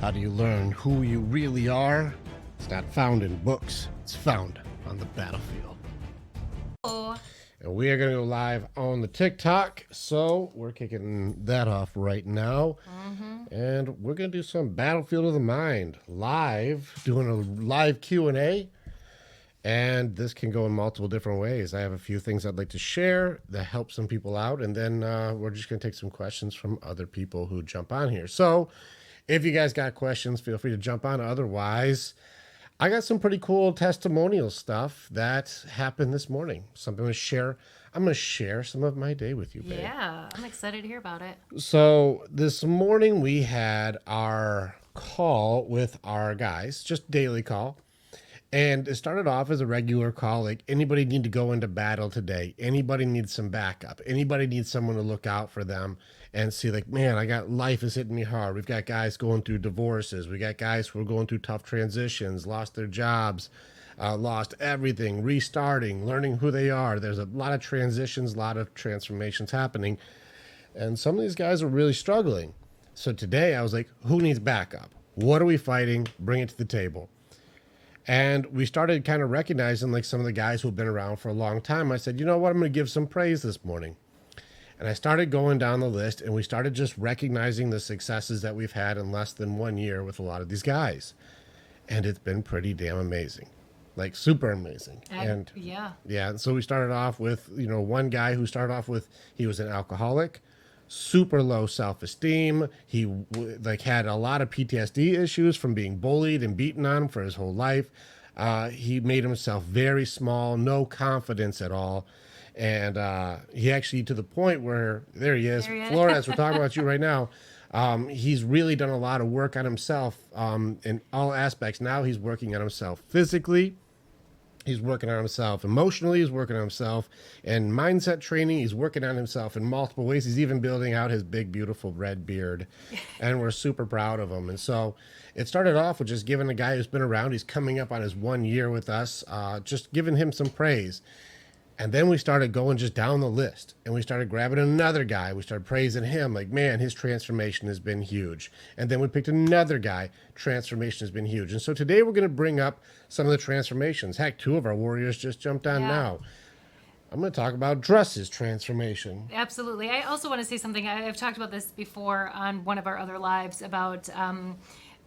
How do you learn who you really are? It's not found in books, it's found on the battlefield. Oh, And we are going to go live on the TikTok, so we're kicking that off right now. And we're going to do some Battlefield of the Mind live, doing a live Q&A. And this can go in multiple different ways. I have a few things I'd like to share that help some people out. And then we're just going to take some questions from other people who jump on here. So if you guys got questions, feel free to jump on. Otherwise, I got some pretty cool testimonial stuff that happened this morning. Something to share. I'm going to share some of my day with you, babe. yeah. I'm excited to hear about it. So this morning we had our call with our guys, just daily call. And it started off as a regular call, like anybody need to go into battle today. Anybody needs some backup. Anybody needs someone to look out for them and see like, man, life is hitting me hard. We've got guys going through divorces. We got guys who are going through tough transitions, lost their jobs, lost everything, restarting, learning who they are. There's a lot of transitions, a lot of transformations happening. And some of these guys are really struggling. So today I was like, who needs backup? What are we fighting? Bring it to the table. And we started kind of recognizing like some of the guys who have been around for a long time. I said, you know what? I'm going to give some praise this morning. And I started going down the list and we started just recognizing the successes that we've had in less than 1 year with a lot of these guys. And it's been pretty damn amazing, like super amazing. Yeah. Yeah. So we started off with, one guy who started off with, he was an alcoholic, super low self-esteem. He had a lot of PTSD issues from being bullied and beaten on for his whole life. He made himself very small, no confidence at all. And he actually, to the point where, there he is, Flores, we're talking about you right now. He's really done a lot of work on himself in all aspects. Now he's working on himself physically. He's working on himself emotionally. He's working on himself in mindset training. He's working on himself in multiple ways. He's even building out his big, beautiful red beard. And we're super proud of him. And so it started off with just giving a guy who's been around, he's coming up on his 1 year with us, just giving him some praise. And then we started going just down the list and we started grabbing another guy. We started praising him like, man, his transformation has been huge. And then we picked another guy. Transformation has been huge. And so today we're going to bring up some of the transformations. Heck, 2 of our warriors just jumped on now. I'm going to talk about Dress's transformation. Absolutely. I also want to say something. I've talked about this before on one of our other lives about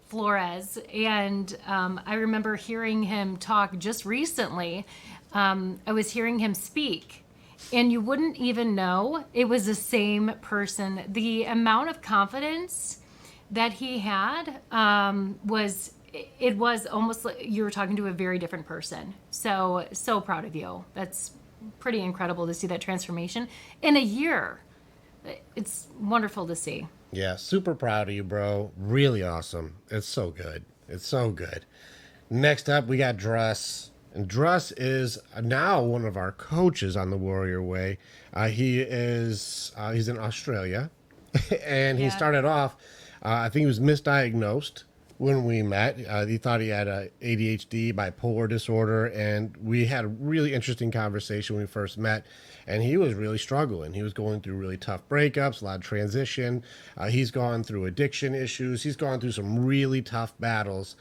Flores. And I remember hearing him talk just recently. I was hearing him speak, and you wouldn't even know it was the same person. The amount of confidence that he had was almost like you were talking to a very different person. So proud of you. That's pretty incredible to see that transformation in a year. It's wonderful to see. Yeah, super proud of you, bro. Really awesome. It's so good. It's so good. Next up, we got Dress. And Druss is now one of our coaches on the Warrior Way. He's in Australia, and he started off, I think he was misdiagnosed when we met. He thought he had a ADHD, bipolar disorder, and we had a really interesting conversation when we first met, and he was really struggling. He was going through really tough breakups, a lot of transition. He's gone through addiction issues. He's gone through some really tough battles.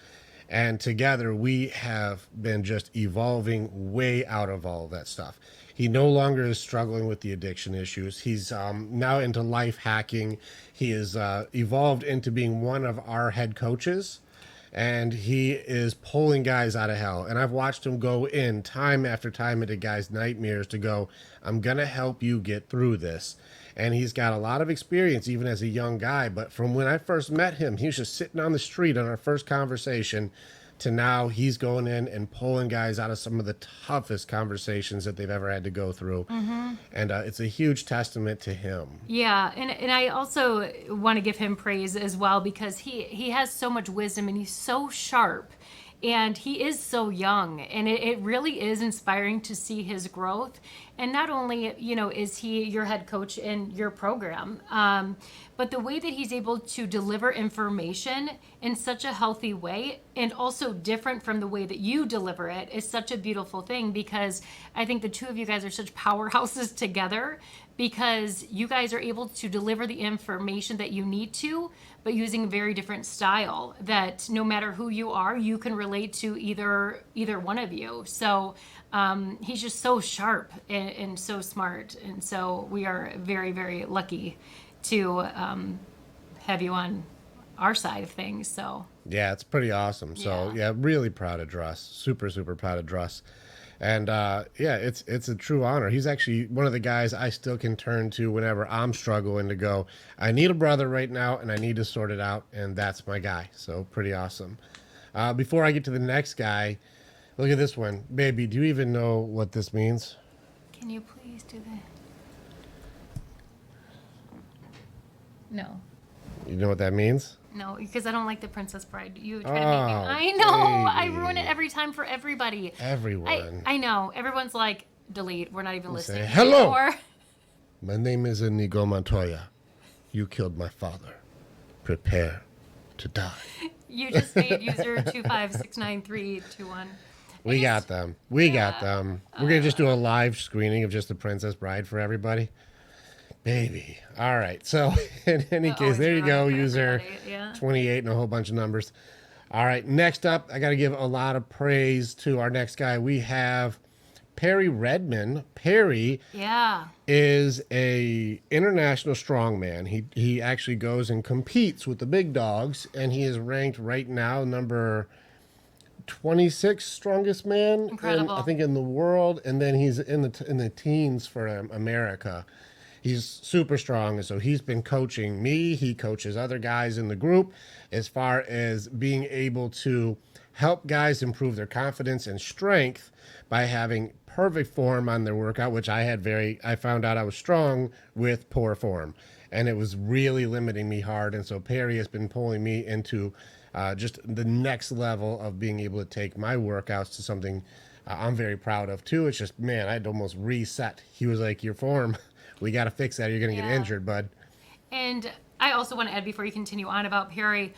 And together we have been just evolving way out of all of that stuff. He no longer is struggling with the addiction issues. He's now into life hacking. He is evolved into being one of our head coaches. And he is pulling guys out of hell. And I've watched him go in time after time into guys' nightmares to go, I'm going to help you get through this. And he's got a lot of experience even as a young guy. But from when I first met him, he was just sitting on the street on our first conversation to now he's going in and pulling guys out of some of the toughest conversations that they've ever had to go through. And it's a huge testament to him. Yeah, and I also want to give him praise as well because he has so much wisdom and he's so sharp. And he is so young, and it really is inspiring to see his growth And not only, is he your head coach in your program, but the way that he's able to deliver information in such a healthy way and also different from the way that you deliver it is such a beautiful thing, because I think the two of you guys are such powerhouses together, because you guys are able to deliver the information that you need to, but using a very different style that no matter who you are, you can relate to either one of you. So he's just so sharp and so smart. And so we are very, very lucky to have you on our side of things. So Yeah, it's pretty awesome. So yeah, really proud of Druss. Super, super proud of Druss. And yeah, it's a true honor. He's actually one of the guys I still can turn to whenever I'm struggling to go, I need a brother right now and I need to sort it out. And that's my guy. So pretty awesome. Before I get to the next guy, look at this one. Baby, do you even know what this means? can you please do that? No. You know what that means? No, because I don't like the Princess Bride. You try to make me. I know. I ruin it every time for everybody. Everyone. I know. Everyone's like, delete. We're not even listening. Say, hello. Or, My name is Inigo Montoya. You killed my father. Prepare to die. you just made user 2569321. We got them. We got them. We're going to just do a live screening of just the Princess Bride for everybody. Baby. All right. So, in any case, there you go. User 28 and a whole bunch of numbers. All right. Next up, I got to give a lot of praise to our next guy. We have Perry Redmond. Perry is a international strongman. He actually goes and competes with the big dogs, and he is ranked right now number 26 strongest man. Incredible. I think in the world, and then he's in the teens for America. He's super strong, and so he's been coaching me. He coaches other guys in the group as far as being able to help guys improve their confidence and strength by having perfect form on their workout, which I found out I was strong with poor form, and it was really limiting me hard. And so Perry has been pulling me into just the next level of being able to take my workouts to something I'm very proud of too. It's just, man, I'd almost reset. He was like, your form, we got to fix that. You're going to get injured, bud. And I also want to add before you continue on about Perry,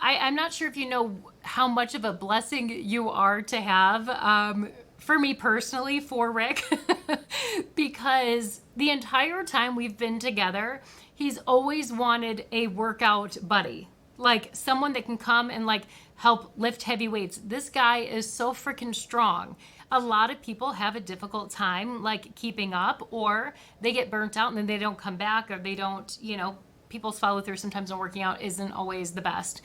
I'm not sure if you know how much of a blessing you are to have, for me personally, for Rick, because the entire time we've been together, he's always wanted a workout buddy, like someone that can come and like help lift heavy weights. This guy is so freaking strong. A lot of people have a difficult time like keeping up, or they get burnt out and then they don't come back, or they don't, people's follow through sometimes on working out isn't always the best.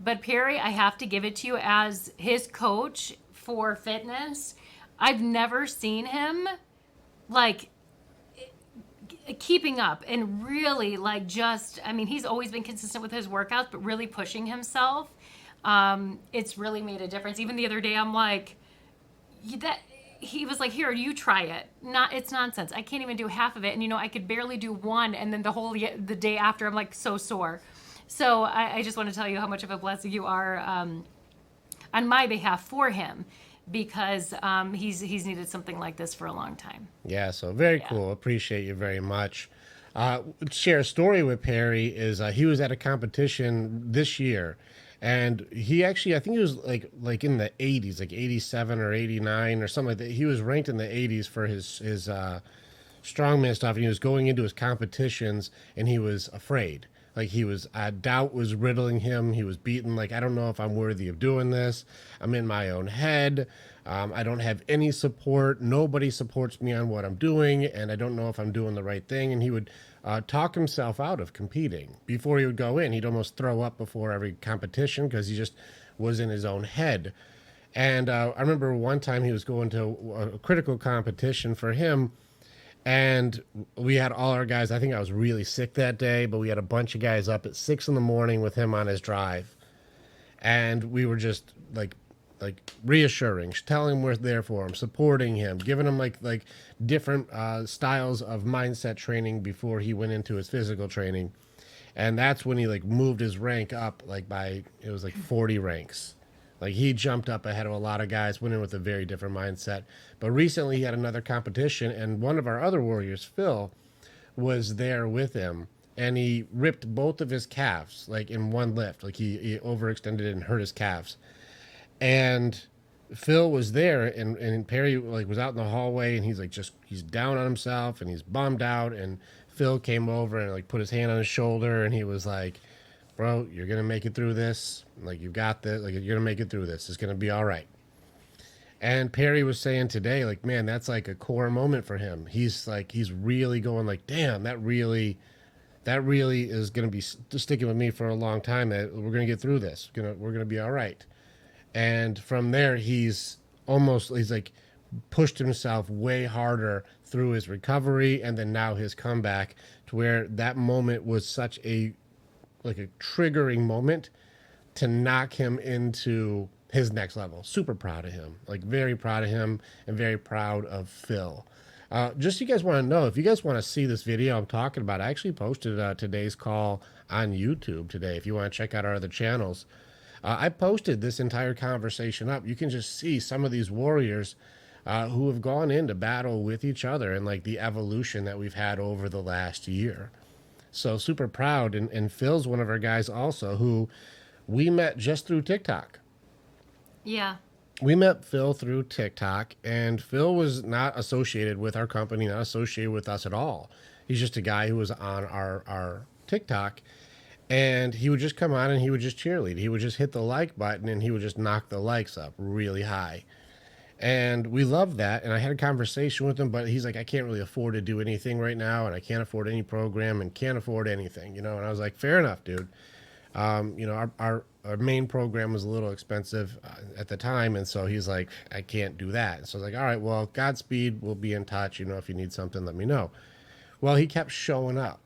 But Perry, I have to give it to you as his coach for fitness. I've never seen him like keeping up and really like he's always been consistent with his workouts, but really pushing himself. It's really made a difference. Even the other day, I'm like, he was like, here, you try it. It's nonsense. I can't even do half of it. And I could barely do one. And then the day after, I'm like so sore. So I just want to tell you how much of a blessing you are on my behalf for him, because he's needed something like this for a long time. Yeah, so very cool. Appreciate you very much. Share a story with Perry is he was at a competition this year, and he actually, I think he was like in the 80s, like 87 or 89 or something like that. He was ranked in the 80s for his strongman stuff, and he was going into his competitions, and he was afraid. Like doubt was riddling him. He was beaten. Like, I don't know if I'm worthy of doing this. I'm in my own head. I don't have any support. Nobody supports me on what I'm doing, and I don't know if I'm doing the right thing. And he would talk himself out of competing. Before he would go in, he'd almost throw up before every competition because he just was in his own head. And I remember one time he was going to a critical competition for him, and we had all our guys. I think I was really sick that day, but we had a bunch of guys up at 6 a.m. with him on his drive. And we were just like reassuring, telling him we're there for him, supporting him, giving him like different styles of mindset training before he went into his physical training. And that's when he moved his rank up by, it was 40 ranks. Like he jumped up ahead of a lot of guys, went in with a very different mindset. But recently he had another competition, and one of our other warriors, Phil, was there with him, and he ripped both of his calves like in one lift. Like he overextended it and hurt his calves. And Phil was there, and Perry like was out in the hallway, and he's like he's down on himself and he's bummed out. And Phil came over and like put his hand on his shoulder, and he was like, "Bro, you're gonna make it through this. Like you've got this. Like you're gonna make it through this. It's gonna be all right." And Perry was saying today, like, man, that's like a core moment for him. He's really going like, damn, that really is going to be sticking with me for a long time. That we're going to get through this. We're going to be all right. And from there, he's like pushed himself way harder through his recovery, and then now his comeback, to where that moment was such a triggering moment to knock him into his next level. Super proud of him, like very proud of him, and very proud of Phil. Just so you guys want to know, if you guys want to see this video I'm talking about, I actually posted today's call on YouTube today. If you want to check out our other channels, I posted this entire conversation up. You can just see some of these warriors who have gone into battle with each other, and like the evolution that we've had over the last year. So super proud. And Phil's one of our guys also, who we met just through TikTok. Yeah. We met Phil through TikTok, and Phil was not associated with our company, not associated with us at all. He's just a guy who was on our TikTok, and he would just come on and he would just cheerlead. He would just hit the like button and he would just knock the likes up really high. And we loved that. And I had a conversation with him, but he's like, I can't really afford to do anything right now, and I can't afford any program and can't afford anything, you know? And I was like, fair enough, dude. You know, our main program was a little expensive at the time, and so he's like, I can't do that. And so I was like, all right, well, Godspeed, we'll be in touch. You know, if you need something, let me know. Well, he kept showing up,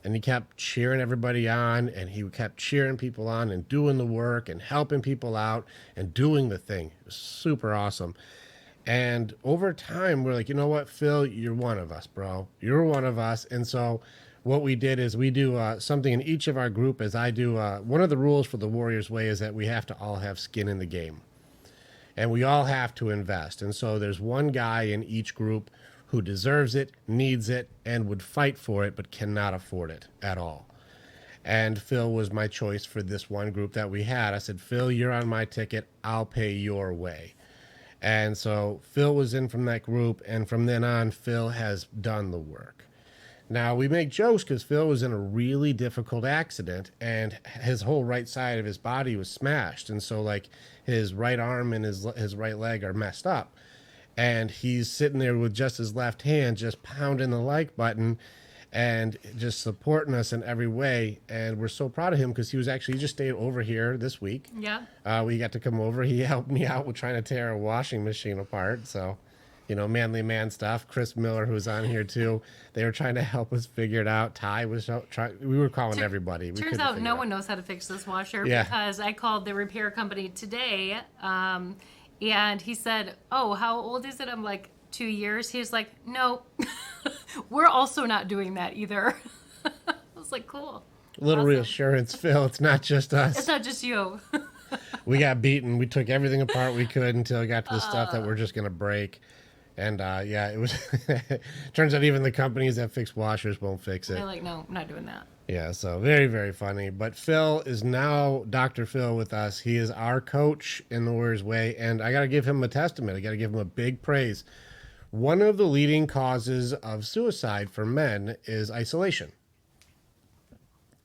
and he kept cheering everybody on, and he kept cheering people on and doing the work and helping people out and doing the thing. It was super awesome. And over time, we're like, you know what, Phil, you're one of us, bro. You're one of us. And so what we did is we do something in each of our group. As I do, one of the rules for the Warriors Way is that we have to all have skin in the game, and we all have to invest. And so there's one guy in each group who deserves it, needs it, and would fight for it, but cannot afford it at all. And Phil was my choice for this one group that we had. I said, Phil, you're on my ticket. I'll pay your way. And so Phil was in from that group, and from then on, Phil has done the work. Now, we make jokes because Phil was in a really difficult accident, and his whole right side of his body was smashed. And so, like, his right arm and his right leg are messed up. And he's sitting there with just his left hand, just pounding the like button and just supporting us in every way. And we're so proud of him because he just stayed over here this week. Yeah. We got to come over. He helped me out with trying to tear a washing machine apart. So, you know, manly man stuff. Chris Miller, who's on here too, they were trying to help us figure it out. Ty was trying. We were calling everybody. Turns out no one knows how to fix this washer, because I called the repair company today, and he said, "Oh, how old is it?" I'm like, 2 years. He's like, "No, we're also not doing that either." I was like, "Cool." A little reassurance, Phil. It's not just us. It's not just you. We got beaten. We took everything apart we could until it got to the stuff that we're just gonna break. And yeah, it was. Turns out even the companies that fix washers won't fix it. They're like, "No, I'm not doing that." Yeah, so very, very funny. But Phil is now Dr. Phil with us. He is our coach in the Warriors Way, and I got to give him a testament. I got to give him a big praise. One of the leading causes of suicide for men is isolation.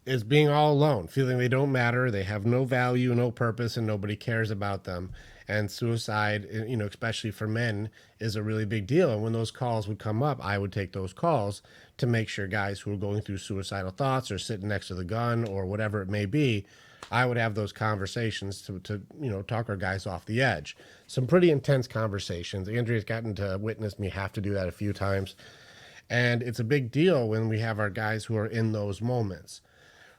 It's being all alone, feeling they don't matter, they have no value, no purpose, and nobody cares about them. And suicide, you know, especially for men, is a really big deal. And when those calls would come up, I would take those calls to make sure guys who are going through suicidal thoughts or sitting next to the gun or whatever it may be, I would have those conversations to you know, talk our guys off the edge. Some pretty intense conversations. Andrea's gotten to witness me have to do that a few times. And it's a big deal when we have our guys who are in those moments.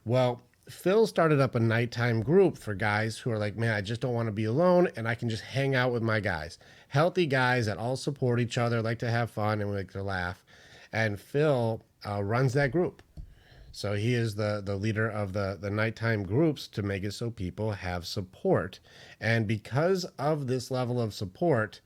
Well, Phil started up a nighttime group for guys who are like, man, I just don't want to be alone, and I can just hang out with my guys. Healthy guys that all support each other, like to have fun, and we like to laugh. And Phil runs that group. So he is the leader of the nighttime groups to make it so people have support. And because of this level of support,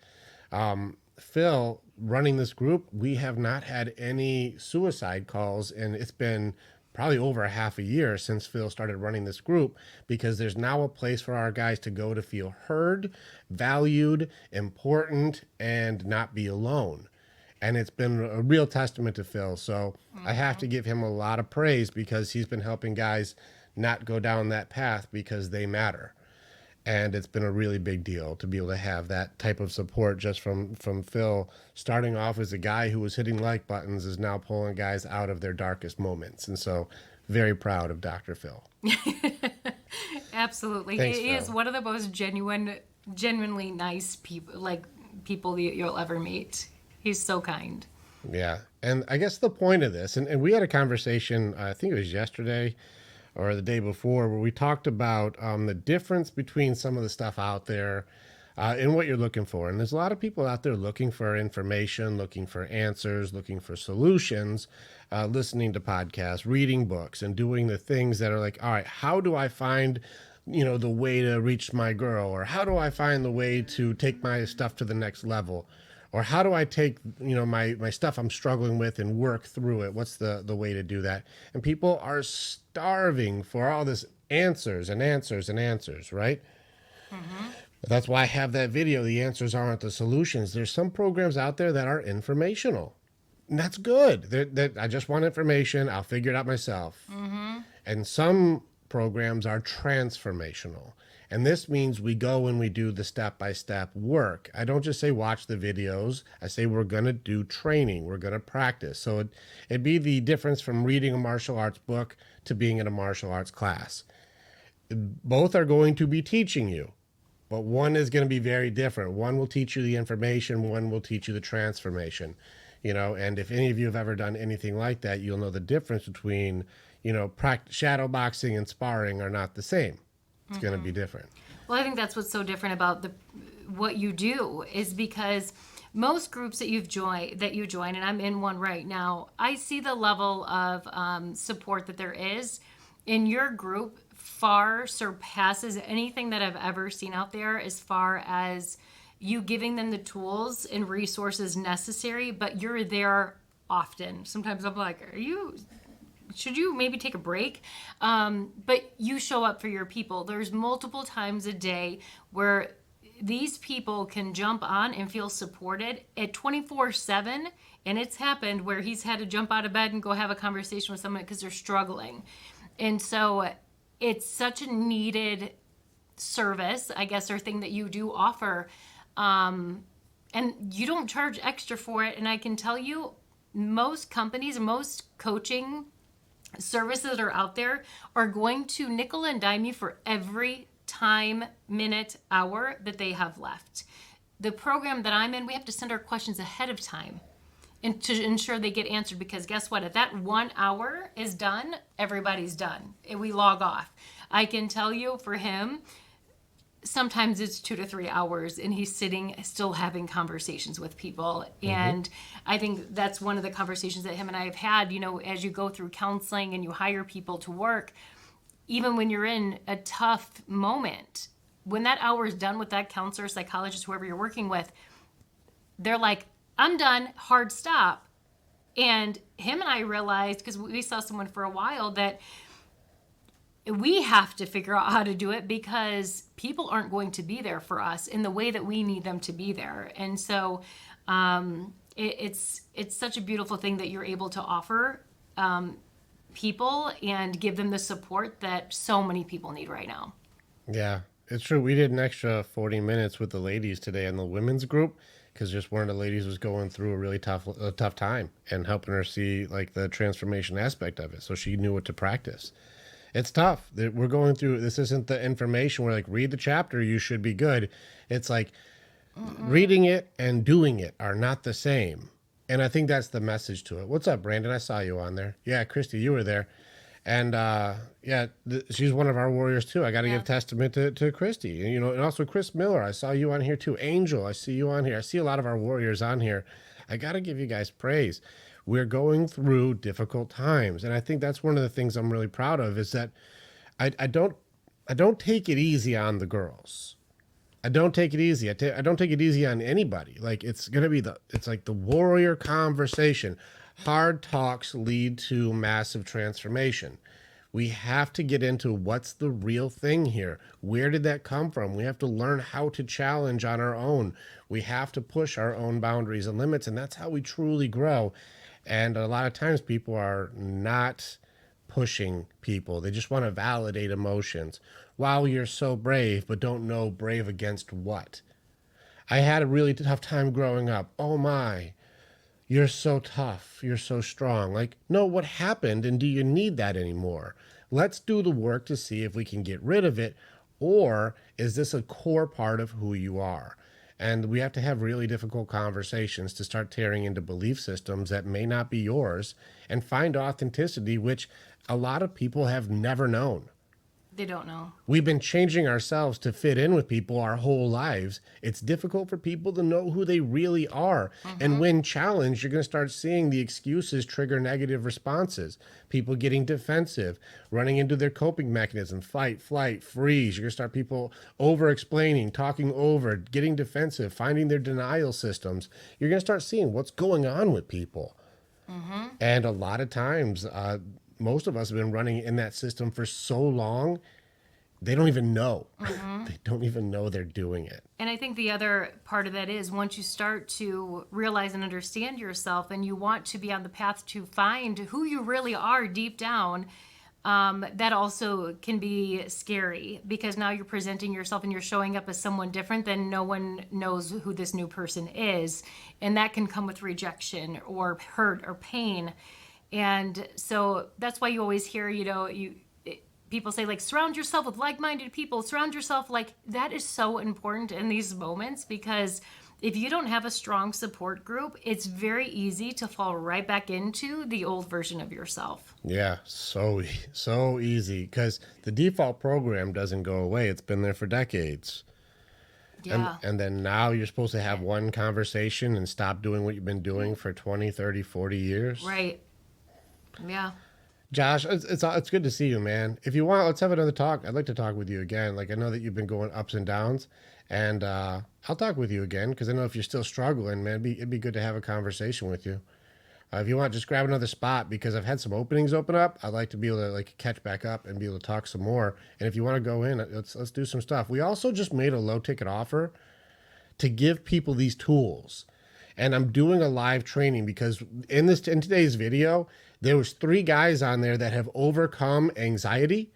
Phil running this group, we have not had any suicide calls, and it's been probably over a half a year since Phil started running this group, because there's now a place for our guys to go to feel heard, valued, important, and not be alone. And it's been a real testament to Phil. So I have to give him a lot of praise, because he's been helping guys not go down that path because they matter. And it's been a really big deal to be able to have that type of support just from Phil. Starting off as a guy who was hitting like buttons is now pulling guys out of their darkest moments. And so very proud of Dr. Phil. Absolutely. Thanks, He is Phil. one of the most genuinely nice people, like people you'll ever meet. He's so kind. Yeah. And I guess the point of this, and we had a conversation, I think it was yesterday or the day before, where we talked about the difference between some of the stuff out there and what you're looking for. And there's a lot of people out there looking for information, looking for answers, looking for solutions, listening to podcasts, reading books, and doing the things that are like, all right, how do I find the way to reach my girl, or how do I find the way to take my stuff to the next level, or how do I take my stuff I'm struggling with and work through it? What's the way to do that? And people are starving for all this answers and answers and answers, right? Mm-hmm. That's why I have that video. The answers aren't the solutions. There's some programs out there that are informational, and that's good. I just want information. I'll figure it out myself. Mm-hmm. And some programs are transformational. And this means we go and we do the step-by-step work. I don't just say watch the videos. I say we're going to do training. We're going to practice. So it'd be the difference from reading a martial arts book to being in a martial arts class. Both are going to be teaching you, but one is going to be very different. One will teach you the information. One will teach you the transformation. And if any of you have ever done anything like that, you'll know the difference between, shadow boxing and sparring are not the same. It's going to be different. Well, I think that's what's so different about what you do, is because most groups that you join, and I'm in one right now, I see the level of support that there is in your group far surpasses anything that I've ever seen out there, as far as you giving them the tools and resources necessary, but you're there often. Sometimes I'm like, should you maybe take a break? But you show up for your people. There's multiple times a day where these people can jump on and feel supported at 24/7. And it's happened where he's had to jump out of bed and go have a conversation with someone because they're struggling. And so it's such a needed service, I guess, or thing that you do offer. And you don't charge extra for it. And I can tell you, most companies, most coaching services that are out there are going to nickel and dime you for every time, minute, hour that they have left. The program that I'm in, we have to send our questions ahead of time and to ensure they get answered, because guess what? If that 1 hour is done, everybody's done. We log off. I can tell you, for him, sometimes it's 2 to 3 hours and he's sitting still having conversations with people. And I think that's one of the conversations that him and I have had, as you go through counseling and you hire people to work, even when you're in a tough moment, when that hour is done with that counselor, psychologist, whoever you're working with, they're like, I'm done, hard stop. And him and I realized, because we saw someone for a while, that we have to figure out how to do it, because people aren't going to be there for us in the way that we need them to be there. And so it's such a beautiful thing that you're able to offer people and give them the support that so many people need right now. Yeah, it's true. We did an extra 40 minutes with the ladies today in the women's group, because just one of the ladies was going through a really tough time, and helping her see like the transformation aspect of it, so she knew what to practice. It's tough. We're going through, this isn't the information where like, read the chapter, you should be good. It's like reading it and doing it are not the same. And I think that's the message to it. What's up, Brandon? I saw you on there. Yeah, Christy, you were there. And she's one of our warriors too. I got to give testament to Christy, and also Chris Miller. I saw you on here too. Angel, I see you on here. I see a lot of our warriors on here. I got to give you guys praise. We're going through difficult times. And I think that's one of the things I'm really proud of is that I don't I don't take it easy on the girls. I don't take it easy. I don't take it easy on anybody. Like it's like the warrior conversation. Hard talks lead to massive transformation. We have to get into what's the real thing here. Where did that come from? We have to learn how to challenge on our own. We have to push our own boundaries and limits, and that's how we truly grow. And a lot of times people are not pushing people. They just want to validate emotions. Wow, you're so brave, but don't know brave against what. I had a really tough time growing up. Oh my, you're so tough. You're so strong. Like, no, what happened? And do you need that anymore? Let's do the work to see if we can get rid of it. Or is this a core part of who you are? And we have to have really difficult conversations to start tearing into belief systems that may not be yours and find authenticity, which a lot of people have never known. They don't know. We've been changing ourselves to fit in with people our whole lives. It's difficult for people to know who they really are. And when challenged, you're going to start seeing the excuses trigger negative responses. People getting defensive, running into their coping mechanism, fight, flight, freeze. You're going to start people over explaining, talking over, getting defensive, finding their denial systems. You're going to start seeing what's going on with people. And a lot of times, most of us have been running in that system for so long, they don't even know. They don't even know they're doing it. And I think the other part of that is once you start to realize and understand yourself and you want to be on the path to find who you really are deep down, that also can be scary because now you're presenting yourself and you're showing up as someone different than no one knows who this new person is. And that can come with rejection or hurt or pain. And so that's why you always hear, people say like surround yourself with like-minded people, surround yourself like that is so important in these moments because if you don't have a strong support group, it's very easy to fall right back into the old version of yourself. Yeah, so easy because the default program doesn't go away. It's been there for decades. Yeah. And then now you're supposed to have one conversation and stop doing what you've been doing for 20, 30, 40 years. Right. Yeah. Josh, it's good to see you, man. If you want, let's have another talk. I'd like to talk with you again. Like I know that you've been going ups and downs, and I'll talk with you again because I know if you're still struggling, man, it'd be good to have a conversation with you. If you want, just grab another spot because I've had some openings open up. I'd like to be able to like catch back up and be able to talk some more. And if you want to go in, let's do some stuff. We also just made a low ticket offer to give people these tools. And I'm doing a live training because in today's video, there was 3 guys on there that have overcome anxiety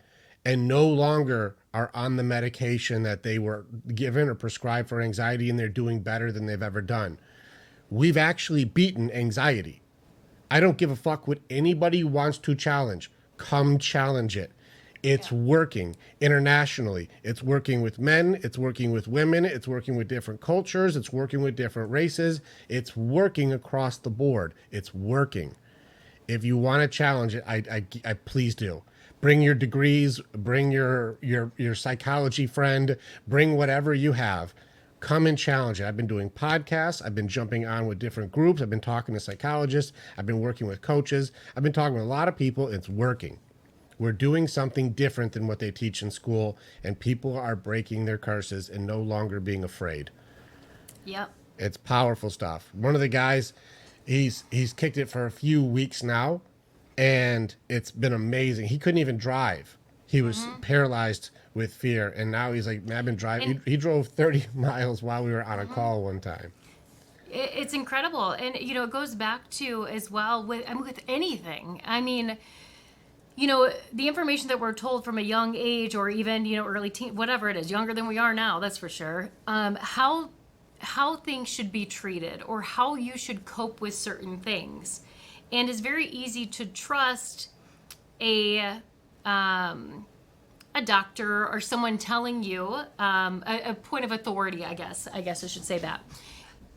and no longer are on the medication that they were given or prescribed for anxiety, and they're doing better than they've ever done. We've actually beaten anxiety. I don't give a fuck what anybody wants to challenge. Come challenge it. It's working internationally. It's working with men. It's working with women. It's working with different cultures. It's working with different races. It's working across the board. It's working. If you want to challenge it, I please do. Bring your degrees. Bring your psychology friend. Bring whatever you have. Come and challenge it. I've been doing podcasts. I've been jumping on with different groups. I've been talking to psychologists. I've been working with coaches. I've been talking with a lot of people. It's working. We're doing something different than what they teach in school, and people are breaking their curses and no longer being afraid. Yep. It's powerful stuff. One of the guys, he's kicked it for a few weeks now, and it's been amazing. He couldn't even drive. He was paralyzed with fear, and now he's like, man, I've been driving. He drove 30 miles while we were on a call one time. It's incredible. And, it goes back to as well with anything. I mean, the information that we're told from a young age or even, early teen, whatever it is, younger than we are now, that's for sure, how things should be treated or how you should cope with certain things. And it's very easy to trust a doctor or someone telling you a point of authority, I guess I should say that.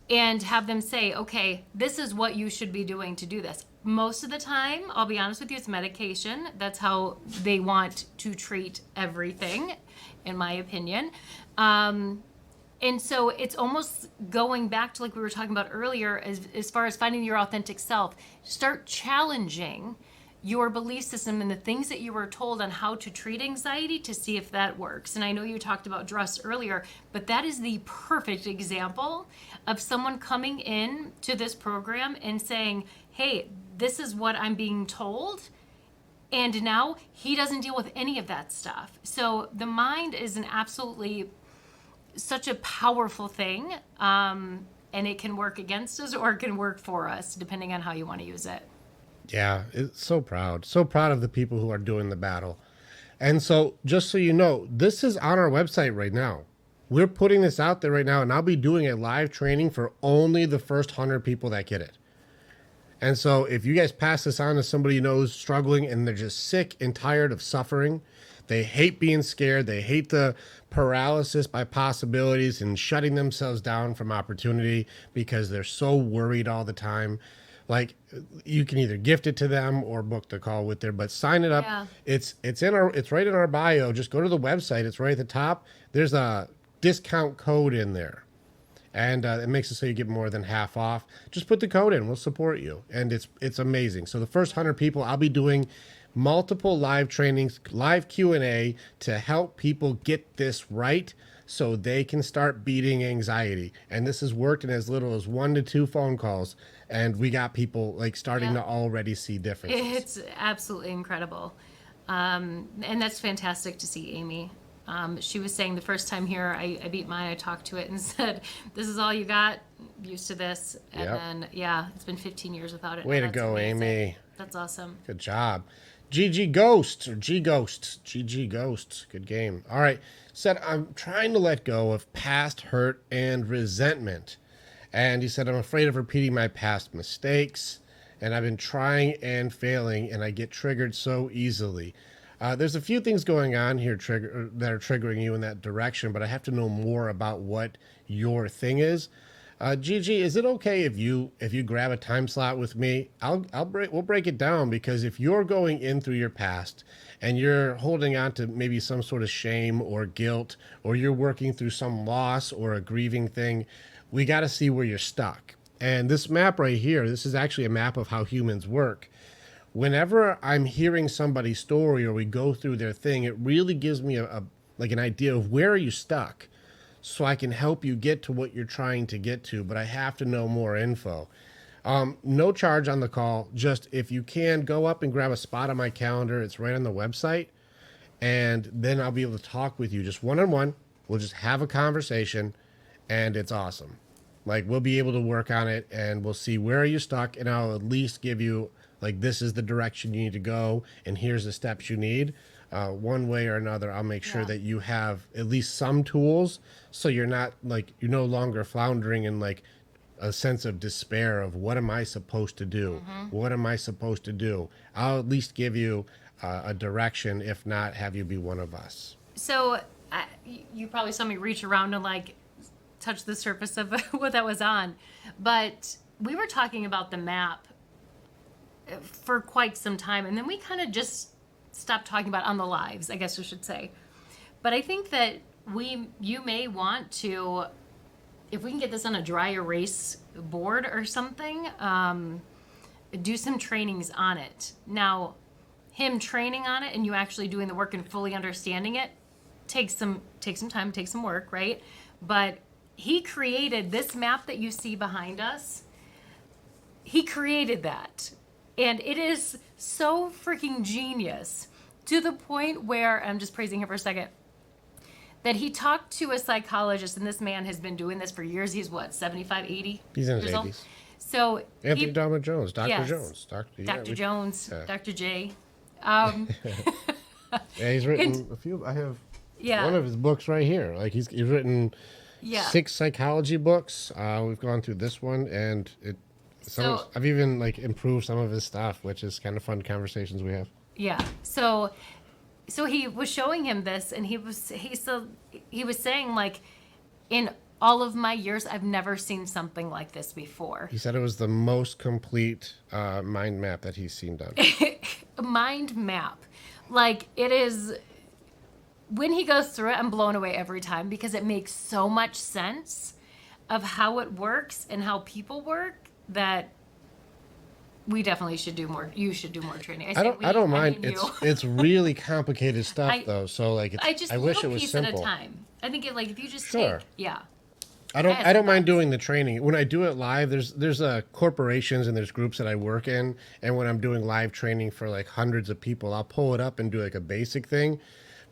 And have them say, okay, this is what you should be doing to do this. Most of the time, I'll be honest with you, it's medication. That's how they want to treat everything, in my opinion. And so it's almost going back to like we were talking about earlier, as far as finding your authentic self. Start challenging your belief system and the things that you were told on how to treat anxiety to see if that works. And I know you talked about Dress earlier, but that is the perfect example of someone coming in to this program and saying, hey, this is what I'm being told. And now he doesn't deal with any of that stuff. So the mind is an absolutely such a powerful thing. And it can work against us or it can work for us, depending on how you want to use it. Yeah, it's so proud. So proud of the people who are doing the battle. And so, just so you know, this is on our website right now. We're putting this out there right now, and I'll be doing a live training for only the first 100 people that get it. And so, if you guys pass this on to somebody you know who's struggling and they're just sick and tired of suffering, they hate being scared, they hate the paralysis by possibilities and shutting themselves down from opportunity because they're so worried all the time. Like, you can either gift it to them or book the call with there, but sign it up. Yeah. It's right in our bio. Just go to the website. It's right at the top. There's a discount code in there, and it makes it so you get more than half off. Just put the code in. We'll support you, and it's amazing. So the first 100 people, I'll be doing multiple live trainings, live Q&A to help people get this right so they can start beating anxiety. And this has worked in as little as 1 to 2 phone calls. And we got people like starting to already see differences. It's absolutely incredible. And that's fantastic to see, Amy. She was saying the first time here, I beat mine, I talked to it and said, this is all you got, used to this. And then, it's been 15 years without it. Way to go, amazing. Amy. That's awesome. Good job. GG Ghost, or G Ghost. GG Ghost. Good game. All right. Said, I'm trying to let go of past hurt and resentment. And he said, I'm afraid of repeating my past mistakes. And I've been trying and failing, and I get triggered so easily. There's a few things going on here that are triggering you in that direction, but I have to know more about what your thing is. Gigi, is it okay if you grab a time slot with me? We'll break it down, because if you're going in through your past and you're holding on to maybe some sort of shame or guilt, or you're working through some loss or a grieving thing, we got to see where you're stuck. And this map right here, this is actually a map of how humans work. Whenever I'm hearing somebody's story or we go through their thing, it really gives me an idea of where are you stuck, so I can help you get to what you're trying to get to, but I have to know more info. No charge on the call. Just if you can, go up and grab a spot on my calendar. It's right on the website. And then I'll be able to talk with you just one-on-one. We'll just have a conversation, and it's awesome. Like, we'll be able to work on it, and we'll see where are you stuck, and I'll at least give you, like, this is the direction you need to go, and here's the steps you need. One way or another, I'll make sure that you have at least some tools, so you're not, like, you're no longer floundering in, like, a sense of despair of what am I supposed to do? What am I supposed to do? I'll at least give you a direction, if not have you be one of us. So you probably saw me reach around and, like, touch the surface of what that was on. But we were talking about the map for quite some time, and then we kind of just stopped talking about it on the lives, I guess we should say. But I think that you may want to, if we can get this on a dry erase board or something, do some trainings on it. Now, him training on it and you actually doing the work and fully understanding it takes some time, takes some work, right? But he created this map that you see behind us. He created that. And it is so freaking genius, to the point where, I'm just praising him for a second, that he talked to a psychologist, and this man has been doing this for years. He's what, 75, 80? He's in his 80s. So Anthony Dahmer Jones, Dr. Yes. Jones. Dr. Jones, yeah. Dr. J. Yeah, he's written a few. I have one of his books right here. Like, he's written 6 psychology books. We've gone through this one, and I've even, like, improved some of his stuff, which is kind of fun conversations we have. Yeah. So he was showing him this, and he was saying, like, in all of my years, I've never seen something like this before. He said it was the most complete mind map that he's seen done. Mind map. Like, it is when he goes through it, I'm blown away every time because it makes so much sense of how it works and how people work that we definitely should do more. You should do more training. I don't mind. mean you. It's really complicated stuff I though. So like I just I wish it little was piece at a simple. time. I think like if you just Sure. take, yeah. I had don't some mind thoughts. doing the training. When I do it live, there's corporations and there's groups that I work in, and when I'm doing live training for like hundreds of people, I'll pull it up and do like a basic thing.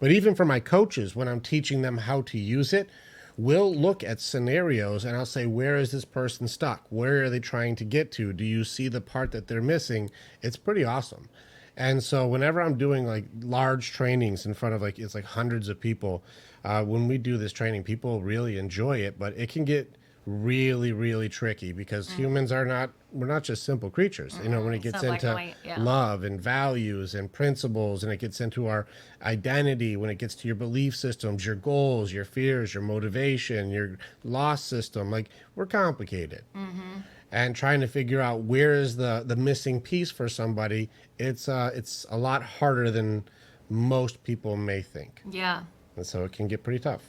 But even for my coaches, when I'm teaching them how to use it, we'll look at scenarios and I'll say, where is this person stuck? Where are they trying to get to? Do you see the part that they're missing? It's pretty awesome. And so whenever I'm doing like large trainings in front of like it's like hundreds of people, when we do this training, people really enjoy it, but it can get really, really tricky because humans are not we're not just simple creatures. You know, when it It's gets not black and into white, yeah. love and values and principles, and it gets into our identity, when it gets to your belief systems, your goals, your fears, your motivation, your loss system, like we're complicated. And trying to figure out where is the missing piece for somebody, it's a lot harder than most people may think, Yeah, and so it can get pretty tough.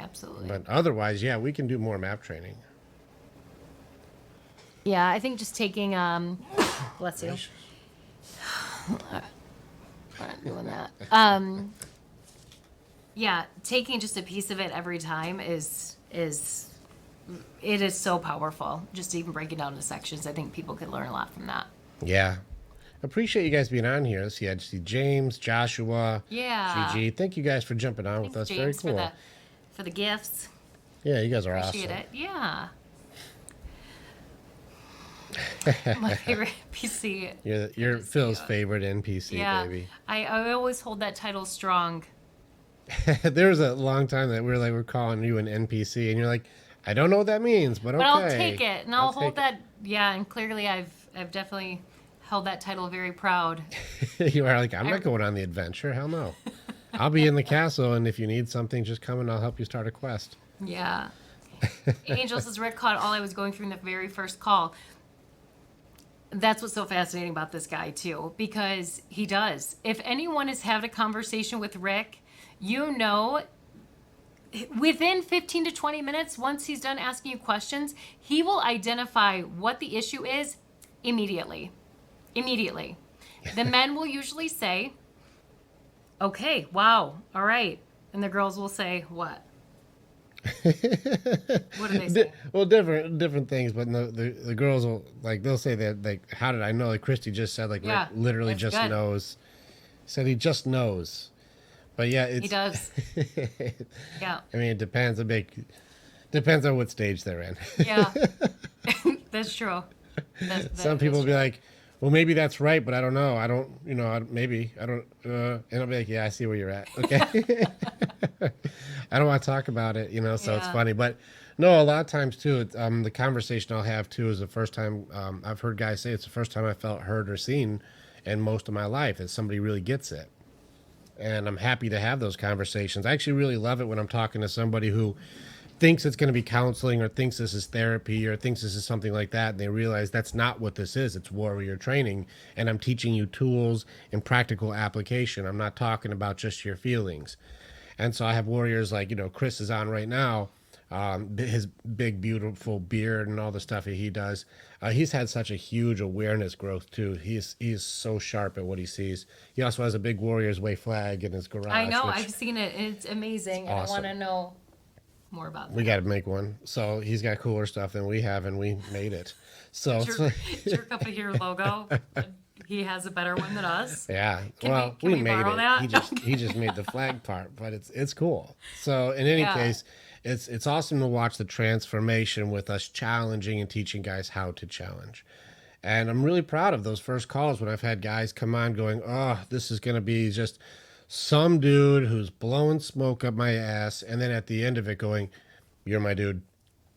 absolutely. But otherwise, yeah, we can do more map training. Yeah, I think just taking bless you. I'm not doing that. Yeah, taking just a piece of it every time is it is so powerful. Just even breaking down into sections, I think people could learn a lot from that. Yeah, appreciate you guys being on here. Let's see, I see James, Joshua, Yeah. Gigi. Thank you guys for jumping on with Thanks, us. James, Very cool. for the gifts. Yeah, you guys are Appreciate awesome. it. Yeah. My favorite PC. You're Phil's favorite NPC, Yeah. baby. I always hold that title strong. There was a long time that we're calling you an NPC, and you're like, I don't know what that means, but okay. But I'll take it, and I'll hold take that. Yeah, and clearly I've definitely held that title very proud. it. You are like, I'm not going on the adventure. Hell no. I'll be in the castle, and if you need something, just come and I'll help you start a quest. Yeah. Angel says Rick caught all I was going through in the very first call. That's what's so fascinating about this guy too, because he does. If anyone has had a conversation with Rick, you know, within 15 to 20 minutes, once he's done asking you questions, he will identify what the issue is immediately. Immediately. The men will usually say, okay, wow, all right. And the girls will say, what? What do they say? Well, different things, but no, the girls will like they'll say that like, how did I know? Like Christy just said, like Yeah, Rick literally that's just good. knows. Said he just knows, but yeah, it's He does. Yeah. I mean, it depends depends on what stage they're in. Yeah. That's true. Some people will be like, well, maybe that's right, but I don't know. I don't, you know, maybe I don't. And I'll be like, yeah, I see where you're at. Okay. I don't want to talk about it, you know, so it's Yeah. funny. But no, a lot of times too, the conversation I'll have too is the first time I've heard guys say it's the first time I felt heard or seen in most of my life that somebody really gets it. And I'm happy to have those conversations. I actually really love it when I'm talking to somebody who thinks it's going to be counseling or thinks this is therapy or thinks this is something like that, and they realize that's not what this is. It's warrior training, and I'm teaching you tools and practical application. I'm not talking about just your feelings. And so I have warriors like, you know, Chris is on right now, his big beautiful beard and all the stuff that he does. He's had such a huge awareness growth too. He's so sharp at what he sees. He also has a big Warriors Way flag in his garage. I know. which- I've seen it. It's amazing. And awesome. I want to know more about that. We got to make one. So he's got cooler stuff than we have, and we made it. So it's like, Jerk up a here logo. He has a better one than us. yeah. Can Well, we we made borrow it. that? He just made the flag part, but it's cool. So in any Yeah. case, it's awesome to watch the transformation with us challenging and teaching guys how to challenge. And I'm really proud of those first calls when I've had guys come on going, oh, this is going to be just some dude who's blowing smoke up my ass, and then at the end of it going, you're my dude.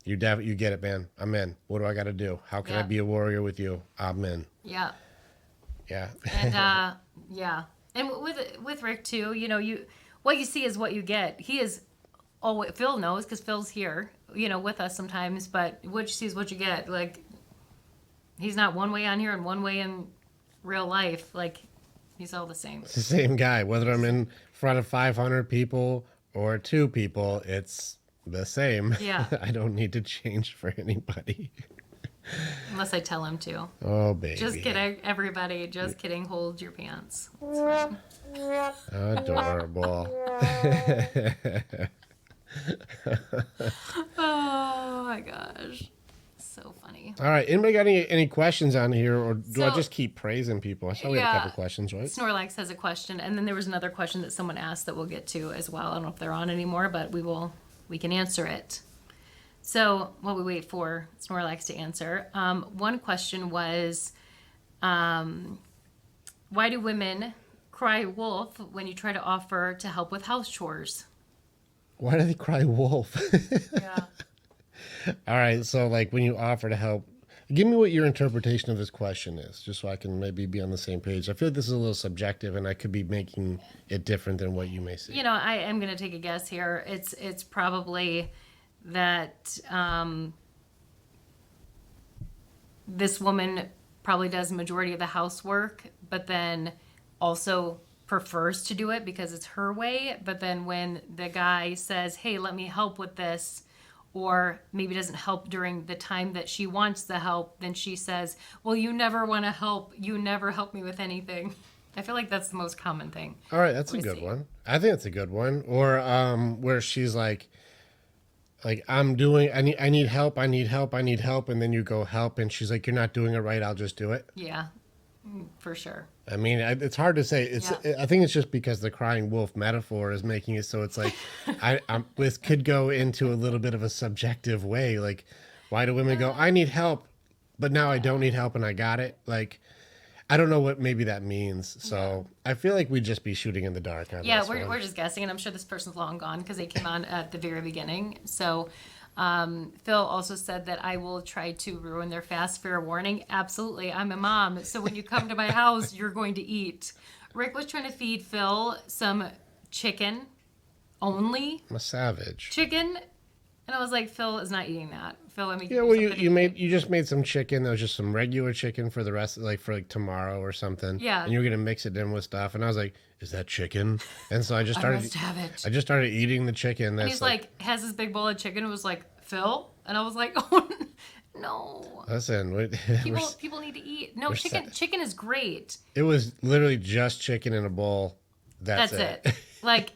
You get it, man. I'm in. What do I got to do? How can I Yeah. be a warrior with you? I'm in. Yeah. Yeah. And yeah. And with Rick too, you know, what you see is what you get. He is always, Phil knows because Phil's here, you know, with us sometimes, but what you see is what you get. Like, he's not one way on here and one way in real life. Like, He's all the same. It's the same guy. Whether I'm in front of 500 people or 2 people, it's the same. Yeah. I don't need to change for anybody. Unless I tell him to. Oh, baby. Just kidding, everybody. Just kidding. Hold your pants. It's fine. Adorable. Oh my gosh. So funny. All right. Anybody got any questions on here, or do I So- just keep praising people? I saw we had a Yeah. couple questions, right? Snorlax has a question, and then there was another question that someone asked that we'll get to as well. I don't know if they're on anymore, but we can answer it. So while we wait for Snorlax to answer, one question was, why do women cry wolf when you try to offer to help with house chores? Why do they cry wolf? Yeah. All right. So, like, when you offer to help, give me what your interpretation of this question is, just so I can maybe be on the same page. I feel like this is a little subjective, and I could be making it different than what you may see. You know, I am going to take a guess here. It's probably that this woman probably does the majority of the housework, but then also prefers to do it because it's her way. But then when the guy says, hey, let me help with this, or maybe doesn't help during the time that she wants the help, then she says, well, you never want to help. You never help me with anything. I feel like that's the most common thing. All right, that's a We good see. one. I think that's a good one. Or where she's like I'm doing, I need help, I need help, I need help, and then you go help, and she's like, you're not doing it right, I'll just do it. Yeah, for sure. I mean, it's hard to say. I think it's just because the crying wolf metaphor is making it so it's like, this could go into a little bit of a subjective way. Like, why do women go, I need help, but now I don't need help and I got it? Like, I don't know what maybe that means. So I feel like we'd just be shooting in the dark on Yeah, this one. we're just guessing, and I'm sure this person's long gone because they came on at the very beginning. So Phil also said that I will try to ruin their fast. Fair warning. Absolutely. I'm a mom. So when you come to my house, you're going to eat. Rick was trying to feed Phil some chicken only. I'm a savage. Chicken. And I was like, Phil is not eating that. Phil, let me Yeah, well, you just made some chicken. That was just some regular chicken for the rest, for tomorrow or something. Yeah. And you were gonna mix it in with stuff, and I was like, "Is that chicken?" And so I just I started. must have it. I just started eating the chicken. That's And he's like, has this big bowl of chicken. It was like, Phil? And I was like, oh, no. listen, People need to eat. No, sad. chicken is great. it was literally just chicken in a bowl. That's it. Like,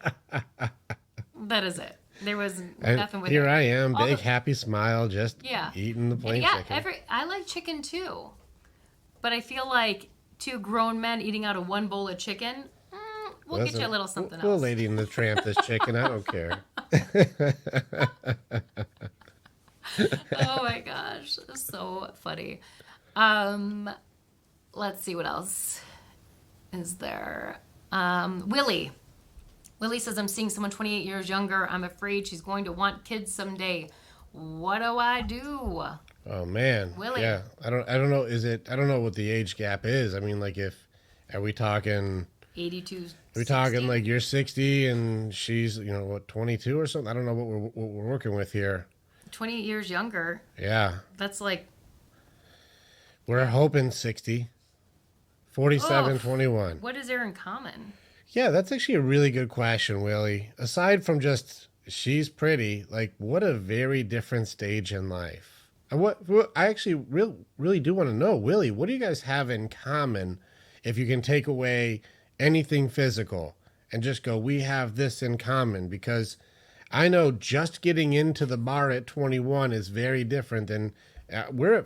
that is it. There was And nothing with here it. I am, All big the- happy smile, just Yeah. eating the plain Yeah, chicken. I like chicken too. But I feel like two grown men eating out of one bowl of chicken, we'll get you Listen, a little something We'll else. Lady in the Tramp this chicken. I don't care. Oh my gosh, so funny. Let's see what else is there. Willie. Willie says, I'm seeing someone 28 years younger. I'm afraid she's going to want kids someday. What do I do? Oh man, Willie. yeah. I don't know. I don't know what the age gap is. I mean, like, are we talking? 82. Are we talking like you're 60 and she's 22 or something? I don't know what we're working with here. 28 years younger. Yeah, That's like, we're hoping 60. 47, Ugh. 21. what is there in common? Yeah, that's actually a really good question, Willie. Aside from just she's pretty, like, what a very different stage in life. And what I actually really do want to know, Willie, what do you guys have in common if you can take away anything physical and just go, we have this in common? Because I know just getting into the bar at 21 is very different than we're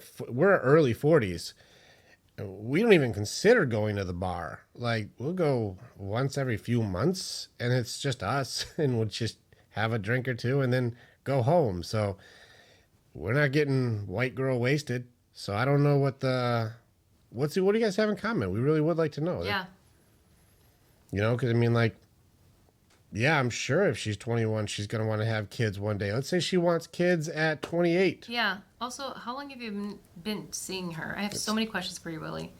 early 40s. We don't even consider going to the bar. Like, we'll go once every few months, and it's just us, and we'll just have a drink or two and then go home. So we're not getting white girl wasted. So I don't know what do you guys have in common? We really would like to know. Yeah. Because I mean, like, yeah, I'm sure if she's 21, she's going to want to have kids one day. Let's say she wants kids at 28. Yeah. Also, how long have you been seeing her? I have so many questions for you, Willie.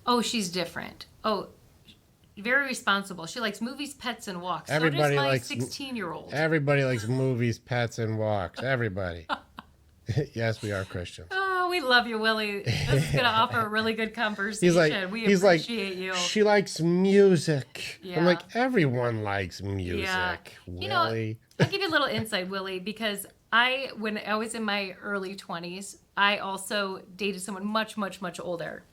Oh, she's different. Oh, very responsible. She likes movies, pets, and walks. Everybody so does my likes 16-year-old. Everybody likes movies, pets, and walks. Everybody. Yes, we are Christians. Oh, we love you, Willie. This is going to offer a really good conversation. We appreciate you. She likes music. Yeah. I'm like, everyone likes music, Yeah. Willie. I'll give you a little insight, Willie, because when I was in my early 20s, I also dated someone much, much, much older.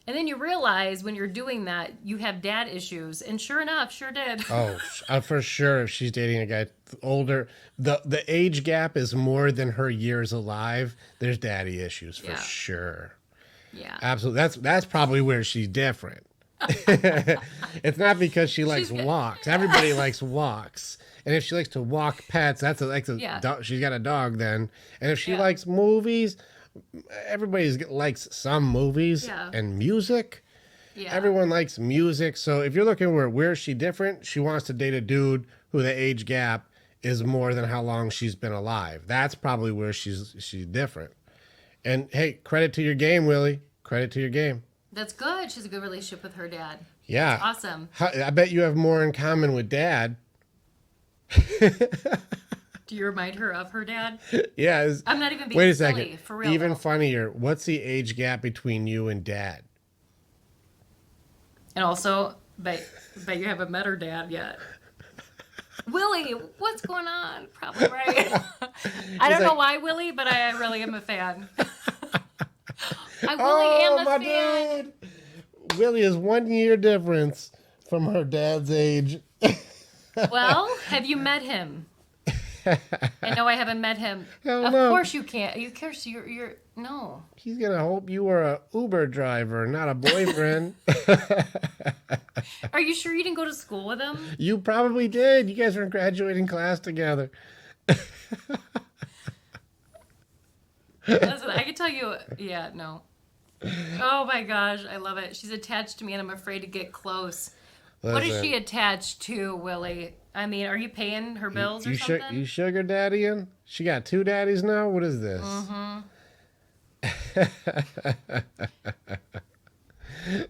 And then you realize when you're doing that, you have dad issues. And sure enough, sure did. Oh, for sure. If she's dating a guy older, the age gap is more than her years alive. There's daddy issues for sure. Yeah. Absolutely. That's probably where she's different. It's not because she likes walks. Everybody likes walks. And if she likes to walk pets, she's got a dog then. And if she likes movies, everybody likes some movies and music. Yeah. Everyone likes music. So if you're looking where is she different, she wants to date a dude who the age gap is more than how long she's been alive. That's probably where she's different. And hey, credit to your game, Willie. Credit to your game. That's good. She's a good relationship with her dad. Yeah. That's awesome. I bet you have more in common with dad. Do you remind her of her dad? Yeah. I'm not even being silly, for real. Even funnier, what's the age gap between you and dad? And also, bet you haven't met her dad yet. Willie, what's going on? Probably right. I don't know why, Willie, but I really am a fan. I really am a fan. Dude. Willie is 1 year difference from her dad's age. Well, have you met him? I know I haven't met him. Of course you can't. Of course you're no. He's gonna hope you were a Uber driver, not a boyfriend. Are you sure you didn't go to school with him? You probably did. You guys were in graduating class together. Listen, I can tell you. Yeah, no. Oh my gosh, I love it. She's attached to me, and I'm afraid to get close. Listen. What is she attached to, Willie? I mean, are you paying her bills or something? You sugar daddying? She got 2 daddies now? What is this? Mm-hmm.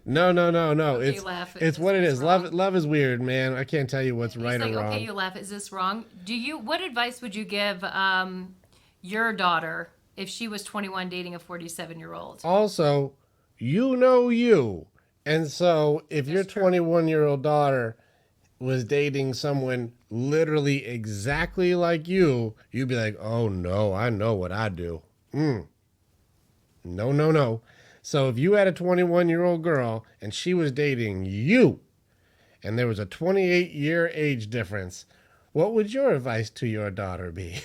No. Okay, It's what it is. Love is weird, man. I can't tell you what's right or wrong. Okay, you laugh. Is this wrong? What advice would you give your daughter if she was 21 dating a 47-year-old? Also, you know you. And so if your 21-year-old daughter was dating someone literally exactly like you, you'd be like, oh no, I know what I do. No. So if you had a 21-year-old girl and she was dating you and there was a 28-year age difference, what would your advice to your daughter be?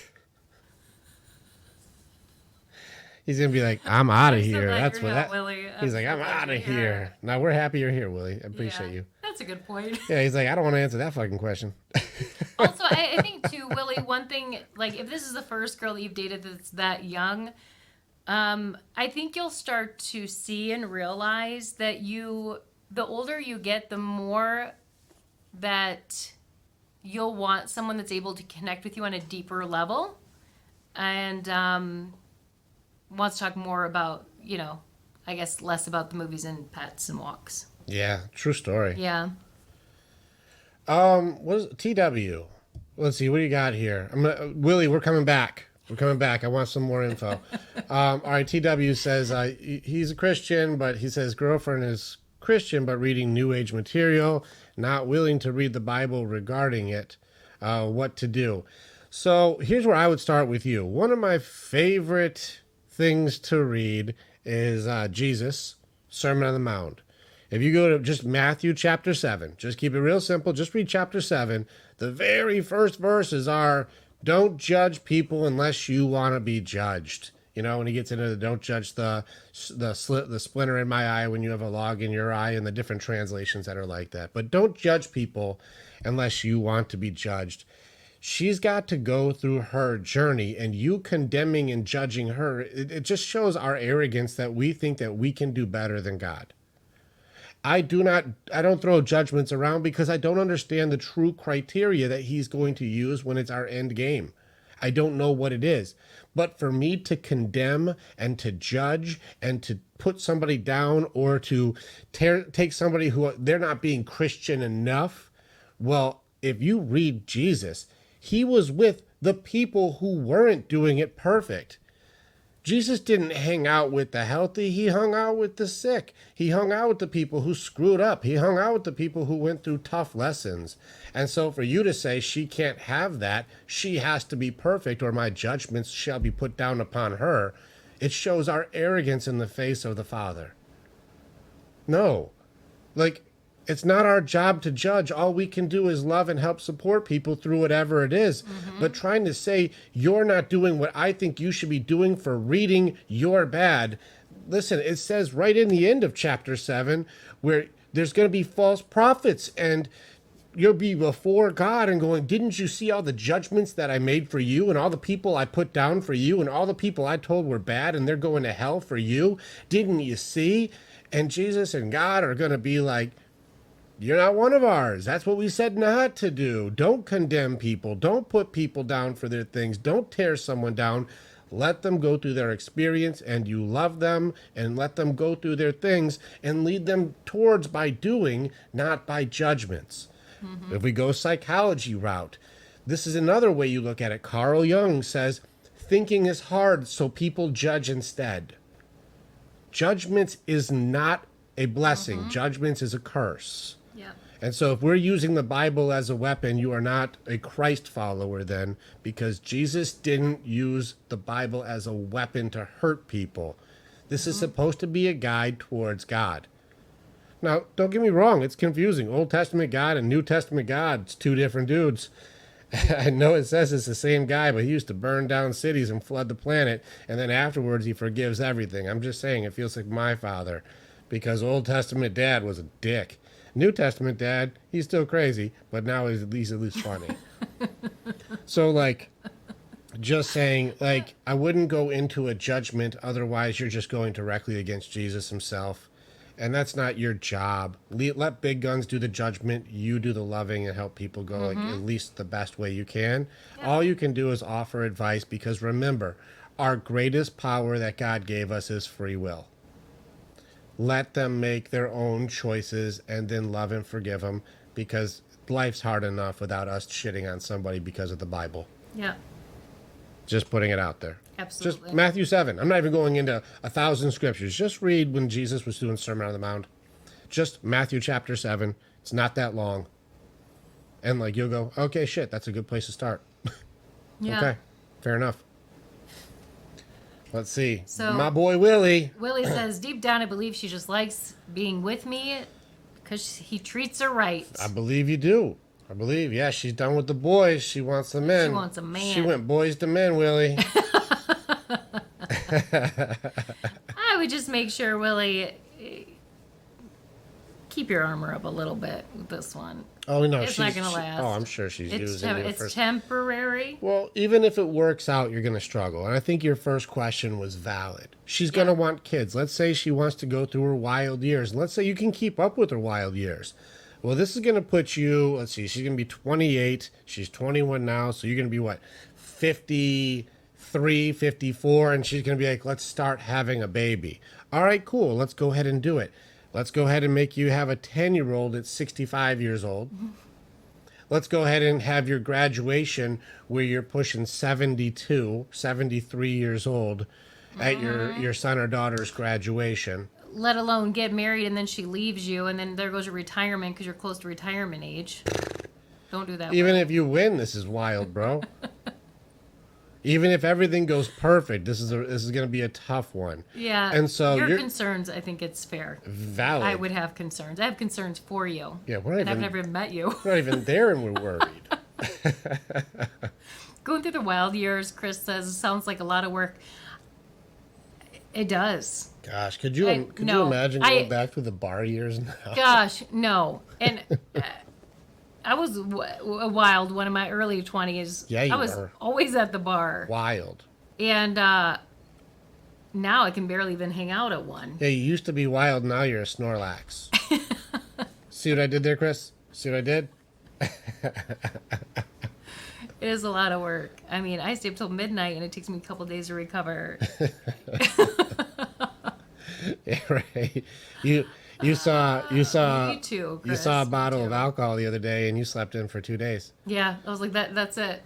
He's going to be like, I'm out of here. That's what that. Willie. He's like, I'm out of here. Now, we're happy you're here, Willie. I appreciate you. That's a good point. Yeah, he's like, I don't want to answer that fucking question. Also, I think, too, Willie, one thing, like, if this is the first girl that you've dated that's that young, I think you'll start to see and realize that the older you get, the more that you'll want someone that's able to connect with you on a deeper level. And, wants to talk more about, I guess less about the movies and pets and walks. Yeah, true story. Yeah. What is TW? Let's see, what do you got here? Willie, we're coming back. I want some more info. All right, TW says he's a Christian, but he says girlfriend is Christian, but reading New Age material, not willing to read the Bible regarding it. What to do? So here's where I would start with you. One of my favorite things to read is Jesus, Sermon on the Mount. If you go to just Matthew chapter 7, just keep it real simple, just read chapter 7. The very first verses are, don't judge people unless you want to be judged. When he gets into the don't judge the splinter in my eye when you have a log in your eye, and the different translations that are like that. But don't judge people unless you want to be judged. She's got to go through her journey, and you condemning and judging her, it just shows our arrogance that we think that we can do better than God. I don't throw judgments around because I don't understand the true criteria that he's going to use when it's our end game. I don't know what it is. But for me to condemn and to judge and to put somebody down or to take somebody who they're not being Christian enough, well, if you read Jesus, he was with the people who weren't doing it perfect. Jesus didn't hang out with the healthy. He hung out with the sick. He hung out with the people who screwed up. He hung out with the people who went through tough lessons. And so for you to say she can't have that, she has to be perfect or my judgments shall be put down upon her, it shows our arrogance in the face of the Father. No. Like, it's not our job to judge. All we can do is love and help support people through whatever it is. But trying to say you're not doing what I think you should be doing for reading, you're bad. Listen, it says right in the end of chapter 7 where there's going to be false prophets and you'll be before God and going, didn't you see all the judgments that I made for you and all the people I put down for you and all the people I told were bad and they're going to hell for you? Didn't you see? And Jesus and God are going to be like, you're not one of ours. That's what we said not to do. Don't condemn people. Don't put people down for their things. Don't tear someone down. Let them go through their experience and you love them and let them go through their things and lead them towards by doing, not by judgments. If we go psychology route, this is another way you look at it. Carl Jung says, thinking is hard, so people judge instead. Judgments is not a blessing. Judgments is a curse. Yeah. And so if we're using the Bible as a weapon, you are not a Christ follower then, because Jesus didn't use the Bible as a weapon to hurt people. This is supposed to be a guide towards God. Now, don't get me wrong, it's confusing. Old Testament God and New Testament God, it's two different dudes. I know it says it's the same guy, but he used to burn down cities and flood the planet, and then afterwards he forgives everything. I'm just saying, it feels like my father, because Old Testament Dad was a dick. New Testament Dad, he's still crazy, but now he's at least funny. So, like, just saying, like, I wouldn't go into a judgment, otherwise you're just going directly against Jesus himself. And that's not your job. Let big guns do the judgment. You do the loving and help people go like, at least the best way you can. Yeah. All you can do is offer advice because remember, our greatest power that God gave us is free will. Let them make their own choices and then love and forgive them because life's hard enough without us shitting on somebody because of the Bible. Yeah. Just putting it out there. Absolutely. Just Matthew 7. I'm not even going into 1,000 scriptures. Just read when Jesus was doing Sermon on the Mount. Just Matthew chapter 7. It's not that long. And like you'll go, okay, shit, that's a good place to start. Yeah. Okay, fair enough. Let's see. So my boy Willie. Willie says, deep down I believe she just likes being with me because he treats her right. I believe you do. I believe, yeah, she's done with the boys. She wants the men. She wants a man. She went boys to men, Willie. I would just make sure, Willie, keep your armor up a little bit with this one. Oh, no. It's not going to last. Oh, I'm sure she's using it. It's temporary. Well, even if it works out, you're going to struggle. And I think your first question was valid. She's going to want kids. Let's say she wants to go through her wild years. Let's say you can keep up with her wild years. Well, this is going to put you, let's see, she's going to be 28. She's 21 now. So you're going to be what, 53, 54. And she's going to be like, let's start having a baby. All right, cool. Let's go ahead and do it. Let's go ahead and make you have a 10-year-old at 65 years old. Mm-hmm. Let's go ahead and have your graduation where you're pushing 72, 73 years old at your son or daughter's graduation. Let alone get married and then she leaves you and then there goes your retirement because you're close to retirement age. Don't do that. Even if you win, this is wild, bro. Even if everything goes perfect, this is going to be a tough one. Yeah. And so your concerns, I think it's fair. Valid. I would have concerns. I have concerns for you. Yeah, I've never met you. We're not even there, and we're worried. Going through the wild years, Chris says, sounds like a lot of work. It does. Gosh, could you imagine going back to the bar years now? Gosh, no. And I was a wild one in my early 20s. Yeah, I was always at the bar. Wild. And now I can barely even hang out at one. Yeah, you used to be wild. Now you're a Snorlax. See what I did there, Chris? See what I did? It is a lot of work. I mean, I stay up till midnight, and it takes me a couple days to recover. Yeah, right. You saw you too, Chris. You saw a bottle of alcohol the other day, and you slept in for 2 days. Yeah, I was like, that's it.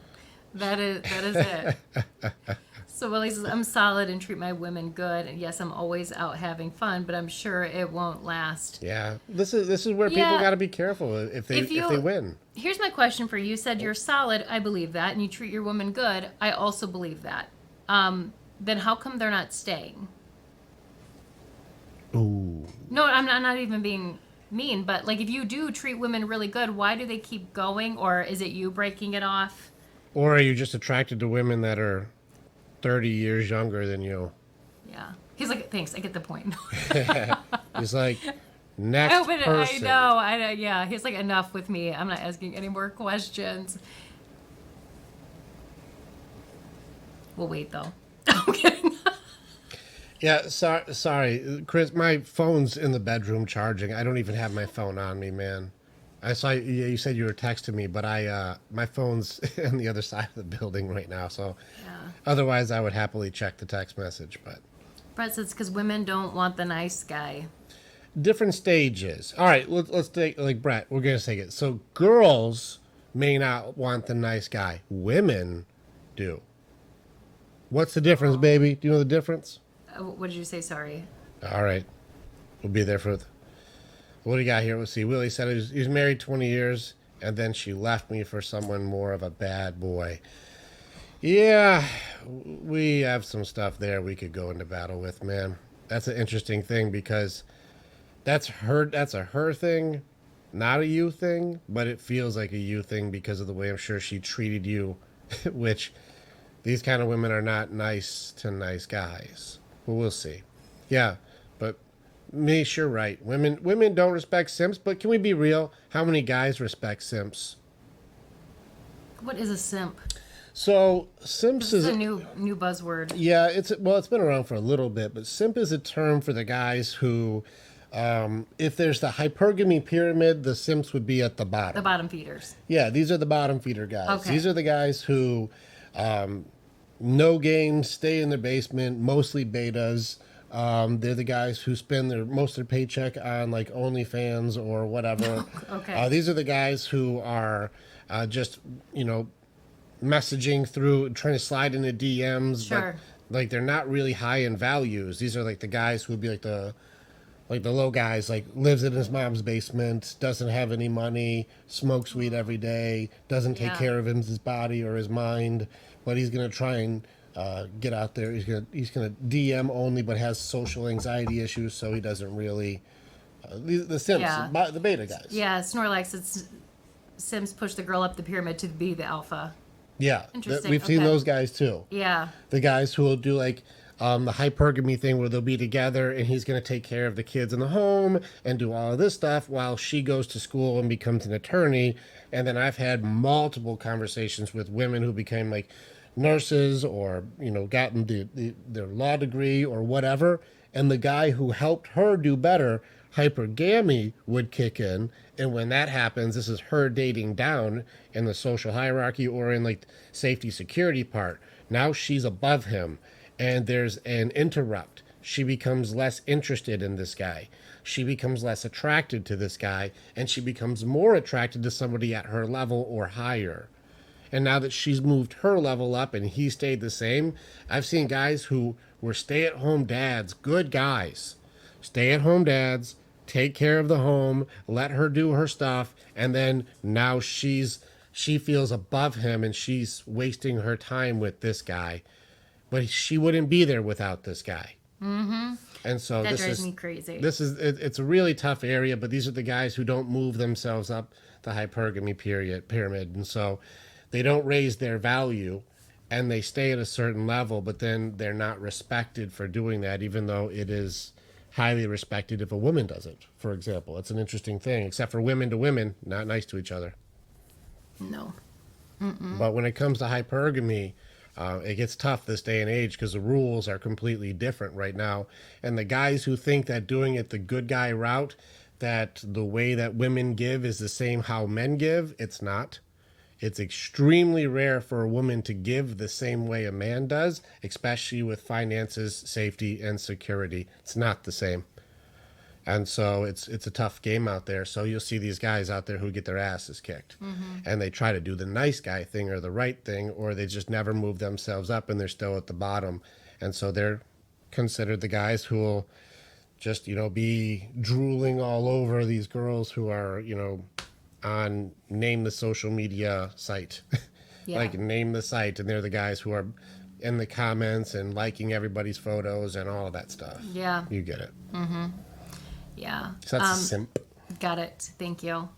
That is it. So So Willie says, I'm solid and treat my women good. And yes, I'm always out having fun, but I'm sure it won't last. Yeah, this is where people Yeah. got to be careful if they win. Here's my question for you. You said you're solid. I believe that. And you treat your woman good. I also believe that. Then how come they're not staying? Ooh. No, I'm not even being mean, but like if you do treat women really good, why do they keep going? Or is it you breaking it off? Or are you just attracted to women that are 30 years younger than you? Yeah. He's like, thanks. I get the point. He's like, next person. I know. Yeah. He's like, enough with me. I'm not asking any more questions. We'll wait though. I'm kidding. Yeah, sorry, Chris. My phone's in the bedroom charging. I don't even have my phone on me, man. I saw you said you were texting me, but my phone's on the other side of the building right now. So, Yeah. otherwise, I would happily check the text message. But Brett says because women don't want the nice guy. different stages. All right, let's take like Brett. We're gonna take it. So girls may not want the nice guy. Women do. What's the difference, baby? Do you know the difference? What did you say? Sorry. All right, we'll be there for. What do you got here? Let's see. Willie said he was married 20 years, and then she left me for someone more of a bad boy. Yeah, we have some stuff there we could go into battle with, man. That's an interesting thing because that's a her thing, not a you thing, but it feels like a you thing because of the way I'm sure she treated you, which these kind of women are not nice to nice guys. But we'll see. Yeah, but me, sure, right. Women don't respect simps, but can we be real? How many guys respect simps? What is a simp? So simps This is is a new buzzword. yeah, it's been around for a little bit, but simp is a term for the guys who, if there's the hypergamy pyramid, the simps would be at the bottom. The bottom feeders. Yeah, these are the bottom feeder guys. Okay. These are the guys who, no games, stay in their basement, mostly betas. They're the guys who spend most of their paycheck on like OnlyFans or whatever. Okay. These are the guys who are just messaging through, trying to slide into DMs, Sure. but like they're not really high in values. These are like the guys who would be like the low guys, like lives in his mom's basement, doesn't have any money, smokes weed every day, doesn't take Yeah. care of his body or his mind, but he's gonna try and get out there. He's gonna DM only, but has social anxiety issues, so he doesn't really. The simps, Yeah. the beta guys. Yeah, Snorlax says Sims push the girl up the pyramid to be the alpha. Yeah, Interesting, we've seen okay. those guys too. Yeah. The guys who will do like the hypergamy thing where they'll be together and he's going to take care of the kids in the home and do all of this stuff while she goes to school and becomes an attorney. And then I've had multiple conversations with women who became like nurses or, gotten their law degree or whatever. And the guy who helped her do better, hypergamy, would kick in. And when that happens, this is her dating down in the social hierarchy or in like safety security part. Now she's above him and there's an interrupt. She becomes less interested in this guy. She becomes less attracted to this guy and she becomes more attracted to somebody at her level or higher. And now that she's moved her level up and he stayed the same, I've seen guys who were stay-at-home dads, good guys, stay-at-home dads, take care of the home, let her do her stuff, and then now she feels above him and she's wasting her time with this guy. But she wouldn't be there without this guy. Mm-hmm. And so That drives me crazy. It's a really tough area, but these are the guys who don't move themselves up the hypergamy pyramid. And so they don't raise their value and they stay at a certain level, but then they're not respected for doing that, even though it is highly respected if a woman does it, for example. It's an interesting thing, except for women to women, not nice to each other. No. But when it comes to hypergamy, it gets tough this day and age because the rules are completely different right now. And the guys who think that doing it the good guy route, that the way that women give is the same how men give, it's not. It's extremely rare for a woman to give the same way a man does, especially with finances, safety, and security. It's not the same. And so it's a tough game out there. So you'll see these guys out there who get their asses kicked, and they try to do the nice guy thing or the right thing, or they just never move themselves up and they're still at the bottom. And so they're considered the guys who will just, be drooling all over these girls who are, on name the social media site. Yeah. Like name the site, and they're the guys who are in the comments and liking everybody's photos and all of that stuff. Yeah. You get it. Yeah. So that's a simp. Got it. Thank you.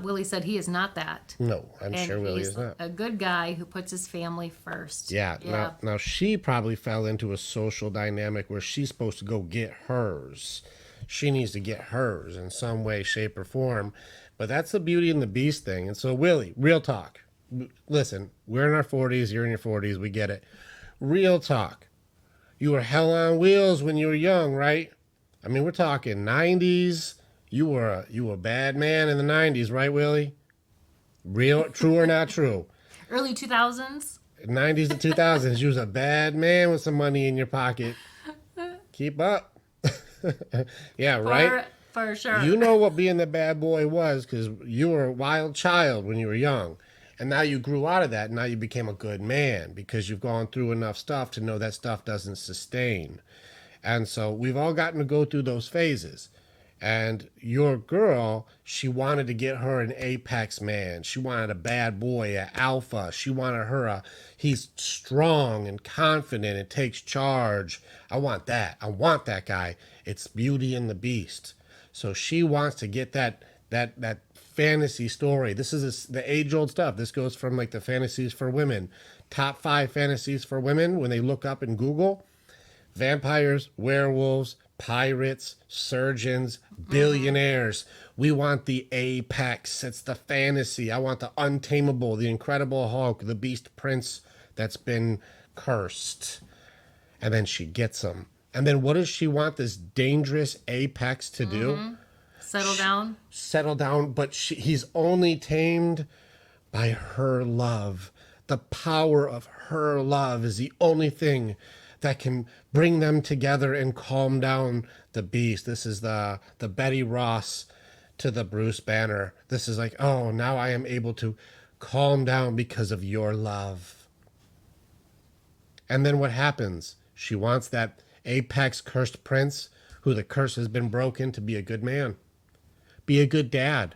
Willie said he is not that. No, I'm And sure Willie he's is not. a good guy who puts his family first. Yeah. Yeah. Now she probably fell into a social dynamic where she's supposed to go get hers. She needs to get hers in some way, shape, or form. But that's the Beauty and the Beast thing. And so, Willie, real talk. Listen, we're in our 40s. You're in your 40s. We get it. Real talk. You were hell on wheels when you were young, right? I mean, we're talking 90s. You were a bad man in the 90s, right, Willie? Real, true or not true? Early 2000s. 90s to 2000s, you was a bad man with some money in your pocket. Keep up. Yeah, right? For sure. You know what being the bad boy was because you were a wild child when you were young. And now you grew out of that. And now you became a good man because you've gone through enough stuff to know that stuff doesn't sustain. And so we've all gotten to go through those phases. And your girl, she wanted to get her an apex man. She wanted a bad boy, an alpha. She wanted her he's strong and confident and takes charge. I want that. I want that guy. It's Beauty and the Beast. So she wants to get that fantasy story. This is the age-old stuff. This goes from like the fantasies for women. Top 5 fantasies for women when they look up in Google. Vampires, werewolves, pirates, surgeons, billionaires. We want the apex. It's the fantasy. I want the untamable, the Incredible Hulk, the Beast Prince that's been cursed. And then she gets him. And then what does she want this dangerous apex to do? Settle down. Settle down, but he's only tamed by her love. The power of her love is the only thing that can bring them together and calm down the beast. This is the Betty Ross to the Bruce Banner. This is like, oh, now I am able to calm down because of your love. And then what happens? She wants that apex cursed prince who the curse has been broken to be a good man. Be a good dad.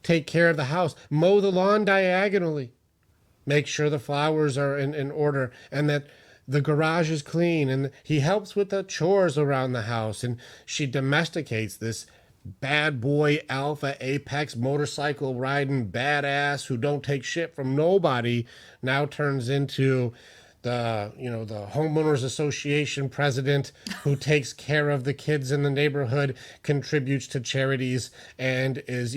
Take care of the house. Mow the lawn diagonally. Make sure the flowers are in order and that the garage is clean, and he helps with the chores around the house, and she domesticates this bad boy alpha apex motorcycle riding badass who don't take shit from nobody. Now turns into the homeowners association president who takes care of the kids in the neighborhood, contributes to charities, and is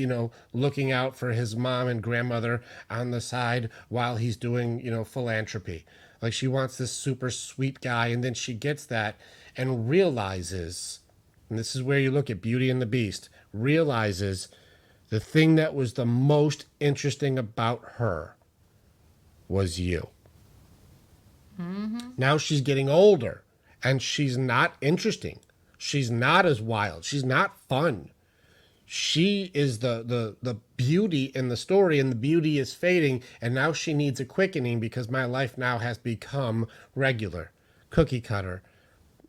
looking out for his mom and grandmother on the side while he's doing philanthropy. Like, she wants this super sweet guy, and then she gets that and realizes, and this is where you look at Beauty and the Beast, realizes the thing that was the most interesting about her was you. Now she's getting older, and she's not interesting. She's not as wild. She's not fun. She is the beauty in the story, and the beauty is fading, and now she needs a quickening because my life now has become regular, cookie cutter.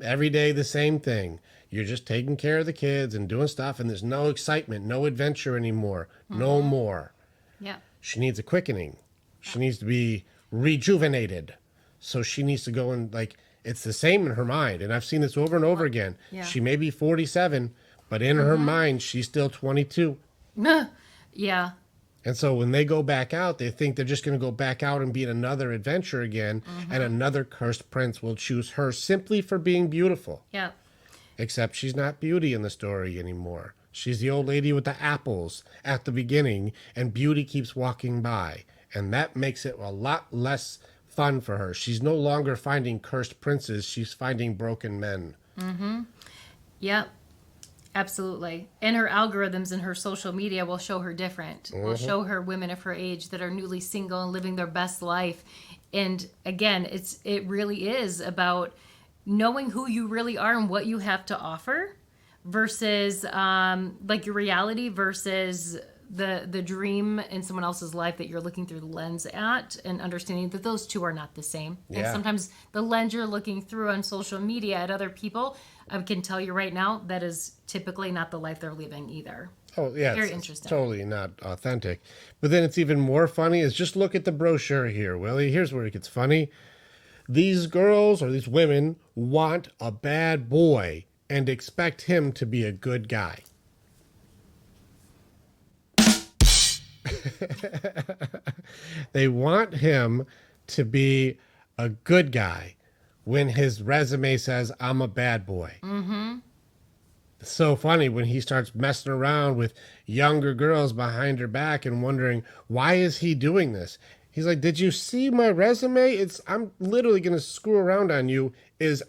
Every day the same thing. You're just taking care of the kids and doing stuff, and there's no excitement, no adventure anymore, no more. Yeah. She needs a quickening. She needs to be rejuvenated. So she needs to go and, it's the same in her mind, and I've seen this over and over again. Yeah. She may be 47, but in her mind, she's still 22. Yeah. And so when they go back out, they think they're just going to go back out and be in another adventure again, and another cursed prince will choose her simply for being beautiful. Yeah. Except she's not Beauty in the story anymore. She's the old lady with the apples at the beginning, and Beauty keeps walking by. And that makes it a lot less fun for her. She's no longer finding cursed princes. She's finding broken men. Yep. Absolutely. And her algorithms and her social media will show her different. Will show her women of her age that are newly single and living their best life. And again, it really is about knowing who you really are and what you have to offer, versus like your reality versus the dream in someone else's life that you're looking through the lens at, and understanding that those two are not the same. And Yeah. sometimes the lens you're looking through on social media at other people, I can tell you right now, that is typically not the life they're living either. Oh, yeah, Very it's interesting. totally not authentic. But then it's even more funny is just look at the brochure here, Willie. Here's where it gets funny. These girls or these women want a bad boy and expect him to be a good guy. They want him to be a good guy when his resume says, I'm a bad boy. Mm-hmm. It's so funny when he starts messing around with younger girls behind her back and wondering, why is he doing this? He's like, did you see my resume? I'm literally going to screw around on you. It's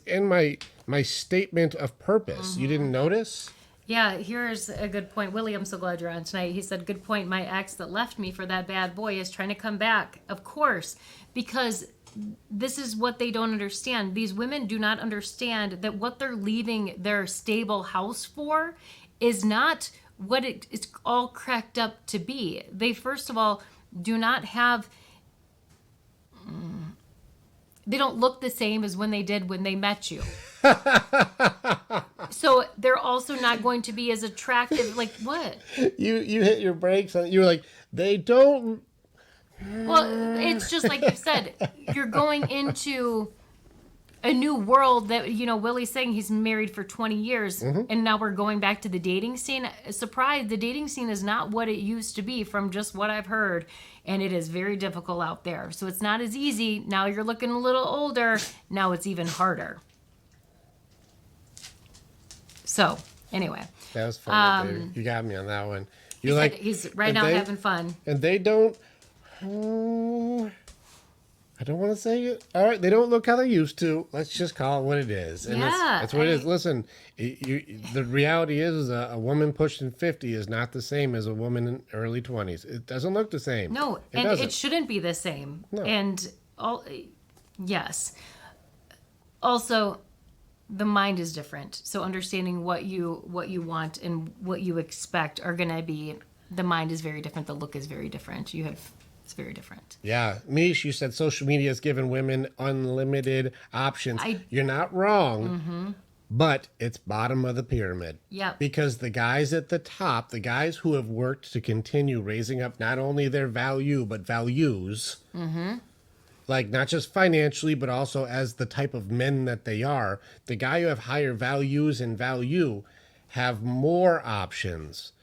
in my statement of purpose. You didn't notice? Yeah, here's a good point. Willie, I'm so glad you're on tonight. He said, good point. My ex that left me for that bad boy is trying to come back. Of course, because this is what they don't understand. These women do not understand that what they're leaving their stable house for is not what it's all cracked up to be. They, first of all, do not have... They don't look the same as when they did when they met you. So they're also not going to be as attractive. Like what? You hit your brakes. You were like, they don't. Well, it's just like you said. You're going into a new world that, Willie's saying he's married for 20 years. And now we're going back to the dating scene. Surprise, the dating scene is not what it used to be from just what I've heard. And it is very difficult out there. So it's not as easy. Now you're looking a little older. Now it's even harder. So, anyway. That was funny, baby. You got me on that one. You're like, he's right now having fun. And they don't. I don't want to say it. All right, they don't look how they used to. Let's just call it what it is. And that's what it is. Listen, the reality is a woman pushing 50 is not the same as a woman in early 20s. It doesn't look the same. No, it shouldn't be the same. No. And yes. Also, the mind is different. So understanding what you want and what you expect are going to be, the mind is very different. The look is very different. It's very different. Yeah. Mish, you said social media has given women unlimited options. You're not wrong, but it's bottom of the pyramid. Yep. Because the guys at the top, the guys who have worked to continue raising up not only their value, but values, like not just financially, but also as the type of men that they are, the guy who have higher values and value have more options.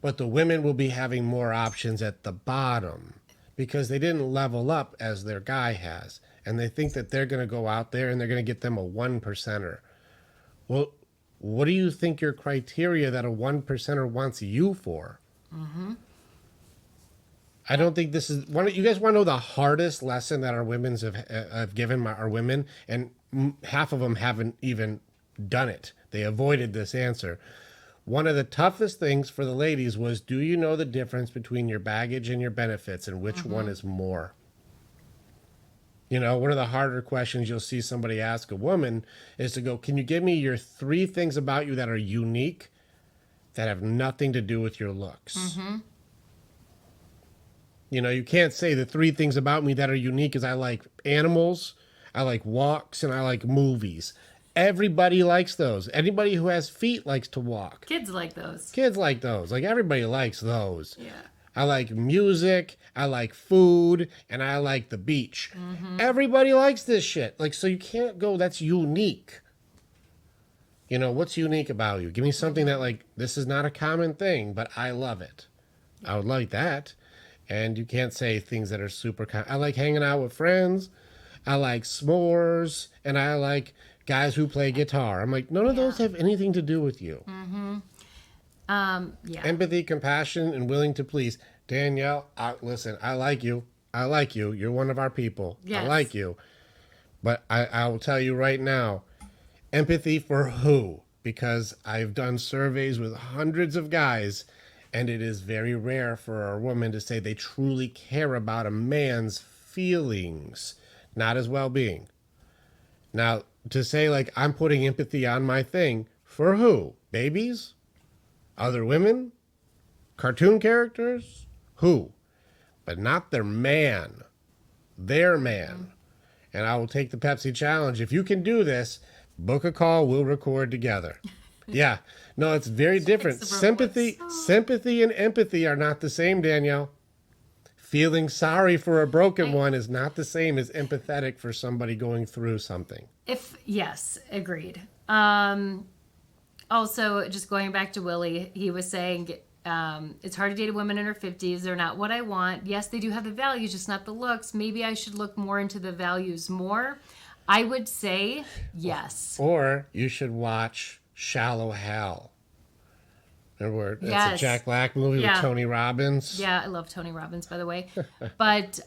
But the women will be having more options at the bottom, because they didn't level up as their guy has. And they think that they're going to go out there and they're going to get them a 1%er. Well, what do you think your criteria that a 1%er wants you for? I don't think this is one. You guys want to know the hardest lesson that our women's have given our women, and half of them haven't even done it. They avoided this answer. One of the toughest things for the ladies was, do you know the difference between your baggage and your benefits, and which one is more? One of the harder questions you'll see somebody ask a woman is to go, can you give me your 3 things about you that are unique that have nothing to do with your looks? You can't say the 3 things about me that are unique is I like animals, I like walks, and I like movies. Everybody likes those. Anybody who has feet likes to walk. Kids like those. Kids like those. Like, everybody likes those. Yeah. I like music, I like food, and I like the beach. Everybody likes this shit. Like, so you can't go, that's unique. What's unique about you? Give me something that, like, this is not a common thing, but I love it. I would like that. And you can't say things that are super common. I like hanging out with friends. I like s'mores. And I like guys who play guitar. I'm like, none of those have anything to do with you. Empathy, compassion, and willing to please. Danielle, listen, I like you. I like you. You're one of our people. Yes. I like you. But I will tell you right now, empathy for who? Because I've done surveys with hundreds of guys, and it is very rare for a woman to say they truly care about a man's feelings, not his well-being. Now, to say, like, I'm putting empathy on my thing, For who? Babies? Other women? Cartoon characters? Who? But not their man. Their man. And I will take the Pepsi challenge. If you can do this, book a call, we'll record together. Yeah. No, it's very different. Sympathy and empathy are not the same, Danielle. Feeling sorry for a broken one is not the same as empathetic for somebody going through something. Yes, agreed. Also, just going back to Willie, he was saying it's hard to date a woman in her 50s. They're not what I want. Yes, they do have the values, just not the looks. Maybe I should look more into the values more. I would say yes. Or you should watch Shallow Hal. Remember, it's a Jack Black movie with Tony Robbins. Yeah, I love Tony Robbins, by the way. But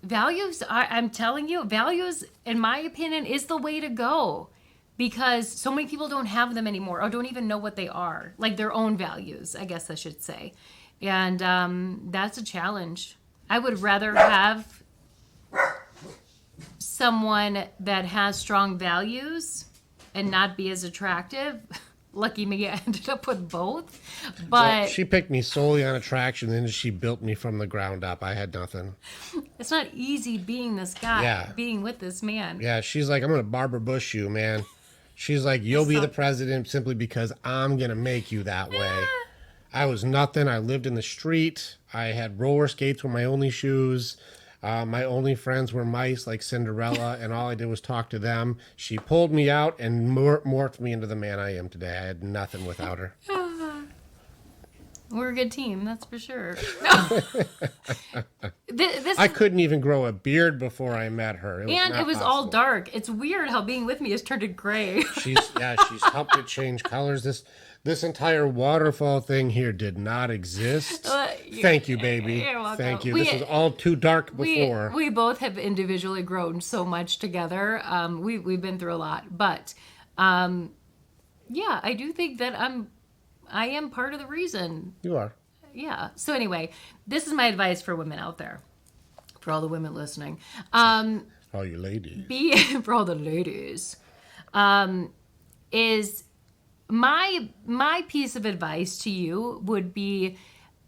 values, I'm telling you, values, in my opinion, is the way to go. Because so many people don't have them anymore or don't even know what they are. Like their own values, I guess I should say. And that's a challenge. I would rather have someone that has strong values and not be as attractive. Lucky me, I ended up with both. But well, she picked me solely on attraction, and then she built me from the ground up. I had nothing. It's not easy being this guy, being with this man. Yeah, she's like, I'm going to Barbara Bush you, man. She's like, you'll be the president simply because I'm going to make you that way. I was nothing. I lived in the street. I had roller skates were my only shoes. My only friends were mice like Cinderella, and all I did was talk to them. She pulled me out and morphed me into the man I am today. I had nothing without her. We're a good team, that's for sure. I couldn't even grow a beard before I met her. It was all dark. It's weird how being with me has turned it gray. She's helped it change colors. This entire waterfall thing here did not exist. Thank you, baby. You're welcome. Thank you. This was all too dark before. We both have individually grown so much together. We've been through a lot, but I do think that I am part of the reason. You are. Yeah. So anyway, this is my advice for women out there, for all the women listening. All you ladies. For all the ladies, is my piece of advice to you would be,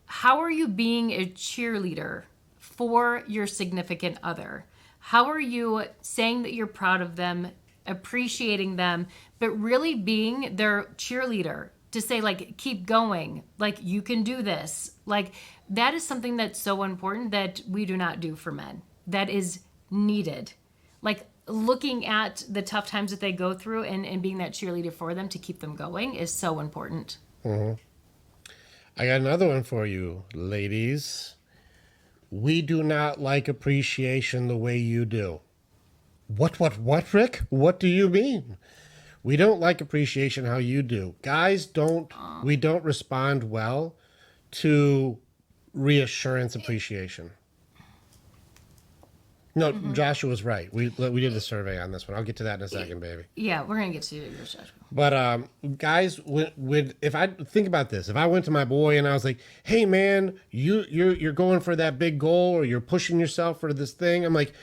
how are you being a cheerleader for your significant other? How are you saying that you're proud of them, appreciating them, but really being their cheerleader? To say, like, keep going, like, you can do this. Like, that is something that's so important that we do not do for men. That is needed. Like, looking at the tough times that they go through and being that cheerleader for them to keep them going is so important. Mm-hmm. I got another one for you, ladies. We do not like appreciation the way you do. What, Rick? What do you mean? We don't like appreciation how you do. Guys we don't respond well to reassurance appreciation. No, Joshua was right. We did a survey on this one. I'll get to that in a second, baby. Yeah, we're going to get to your Joshua. But guys, if I think about this, if I went to my boy and I was like, "Hey man, you're going for that big goal or you're pushing yourself for this thing," I'm like,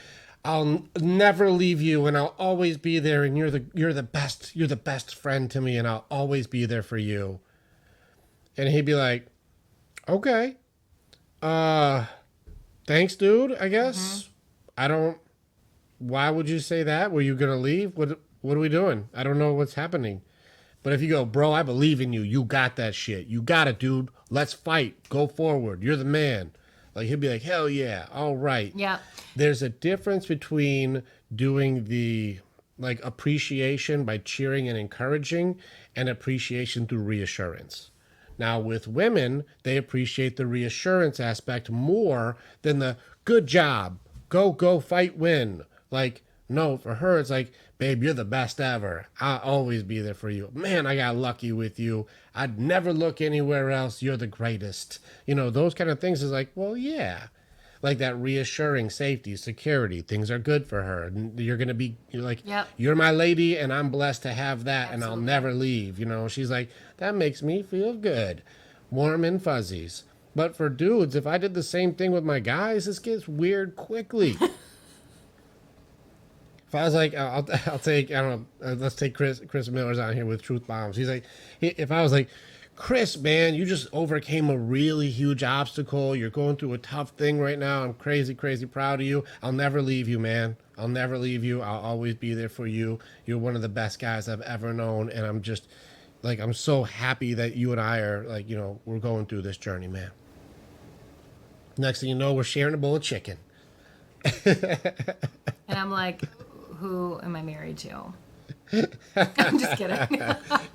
I'll never leave you and I'll always be there and you're the best friend to me and I'll always be there for you. And he'd be like, okay, thanks dude, I guess. Why would you say that? Were you going to leave? What are we doing? I don't know what's happening. But if you go, bro, I believe in you. You got that shit. You got it, dude. Let's fight. Go forward. You're the man. Like, he'll be like, hell yeah, all right. Yeah. There's a difference between doing the, like, appreciation by cheering and encouraging and appreciation through reassurance. Now, with women, they appreciate the reassurance aspect more than the good job, go, fight, win. Like, no, for her, it's like, babe, you're the best ever. I'll always be there for you. Man, I got lucky with you. I'd never look anywhere else. You're the greatest. You know, those kind of things is like, well, yeah. Like that reassuring safety, security. Things are good for her. And you're like, yep. You're my lady and I'm blessed to have that. Absolutely. And I'll never leave. You know, she's like, that makes me feel good. Warm and fuzzies. But for dudes, if I did the same thing with my guys, this gets weird quickly. If I was like, I'll take, I don't know, let's take Chris Miller's on here with Truth Bombs. He's like, if I was like, Chris, man, you just overcame a really huge obstacle. You're going through a tough thing right now. I'm crazy, crazy proud of you. I'll never leave you, man. I'll never leave you. I'll always be there for you. You're one of the best guys I've ever known. And I'm just like, I'm so happy that you and I are like, we're going through this journey, man. Next thing you know, we're sharing a bowl of chicken. And I'm like, who am I married to? I'm just kidding.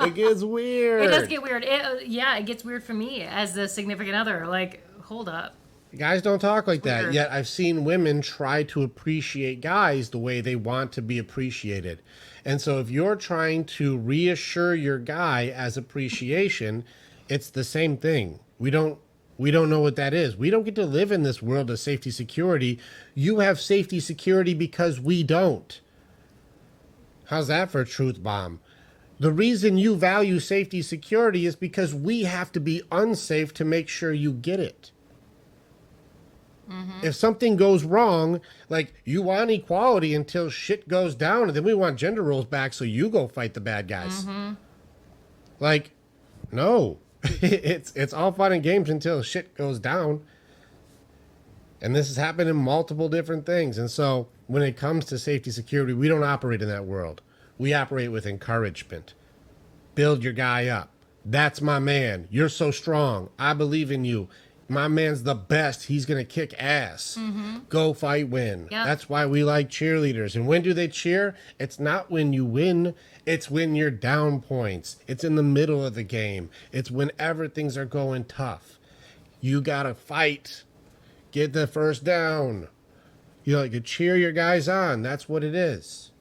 It gets weird. It does get weird. It gets weird for me as the significant other. Like, hold up. Guys don't talk like that. Weird. Yet I've seen women try to appreciate guys the way they want to be appreciated. And so if you're trying to reassure your guy as appreciation, it's the same thing. We don't know what that is. We don't get to live in this world of safety security. You have safety security because we don't. How's that for a truth bomb? The reason you value safety security is because we have to be unsafe to make sure you get it. Mm-hmm. If something goes wrong, like you want equality until shit goes down, and then we want gender roles back so you go fight the bad guys. Mm-hmm. Like, no. It's all fun and games until shit goes down. And this has happened in multiple different things. And so when it comes to safety security, we don't operate in that world. We operate with encouragement. Build your guy up. That's my man. You're so strong. I believe in you. My man's the best. He's going to kick ass. Mm-hmm. Go fight, win. Yep. That's why we like cheerleaders. And when do they cheer? It's not when you win. It's when you're down points. It's in the middle of the game. It's whenever things are going tough. You got to fight. Get the first down. You cheer your guys on. That's what it is.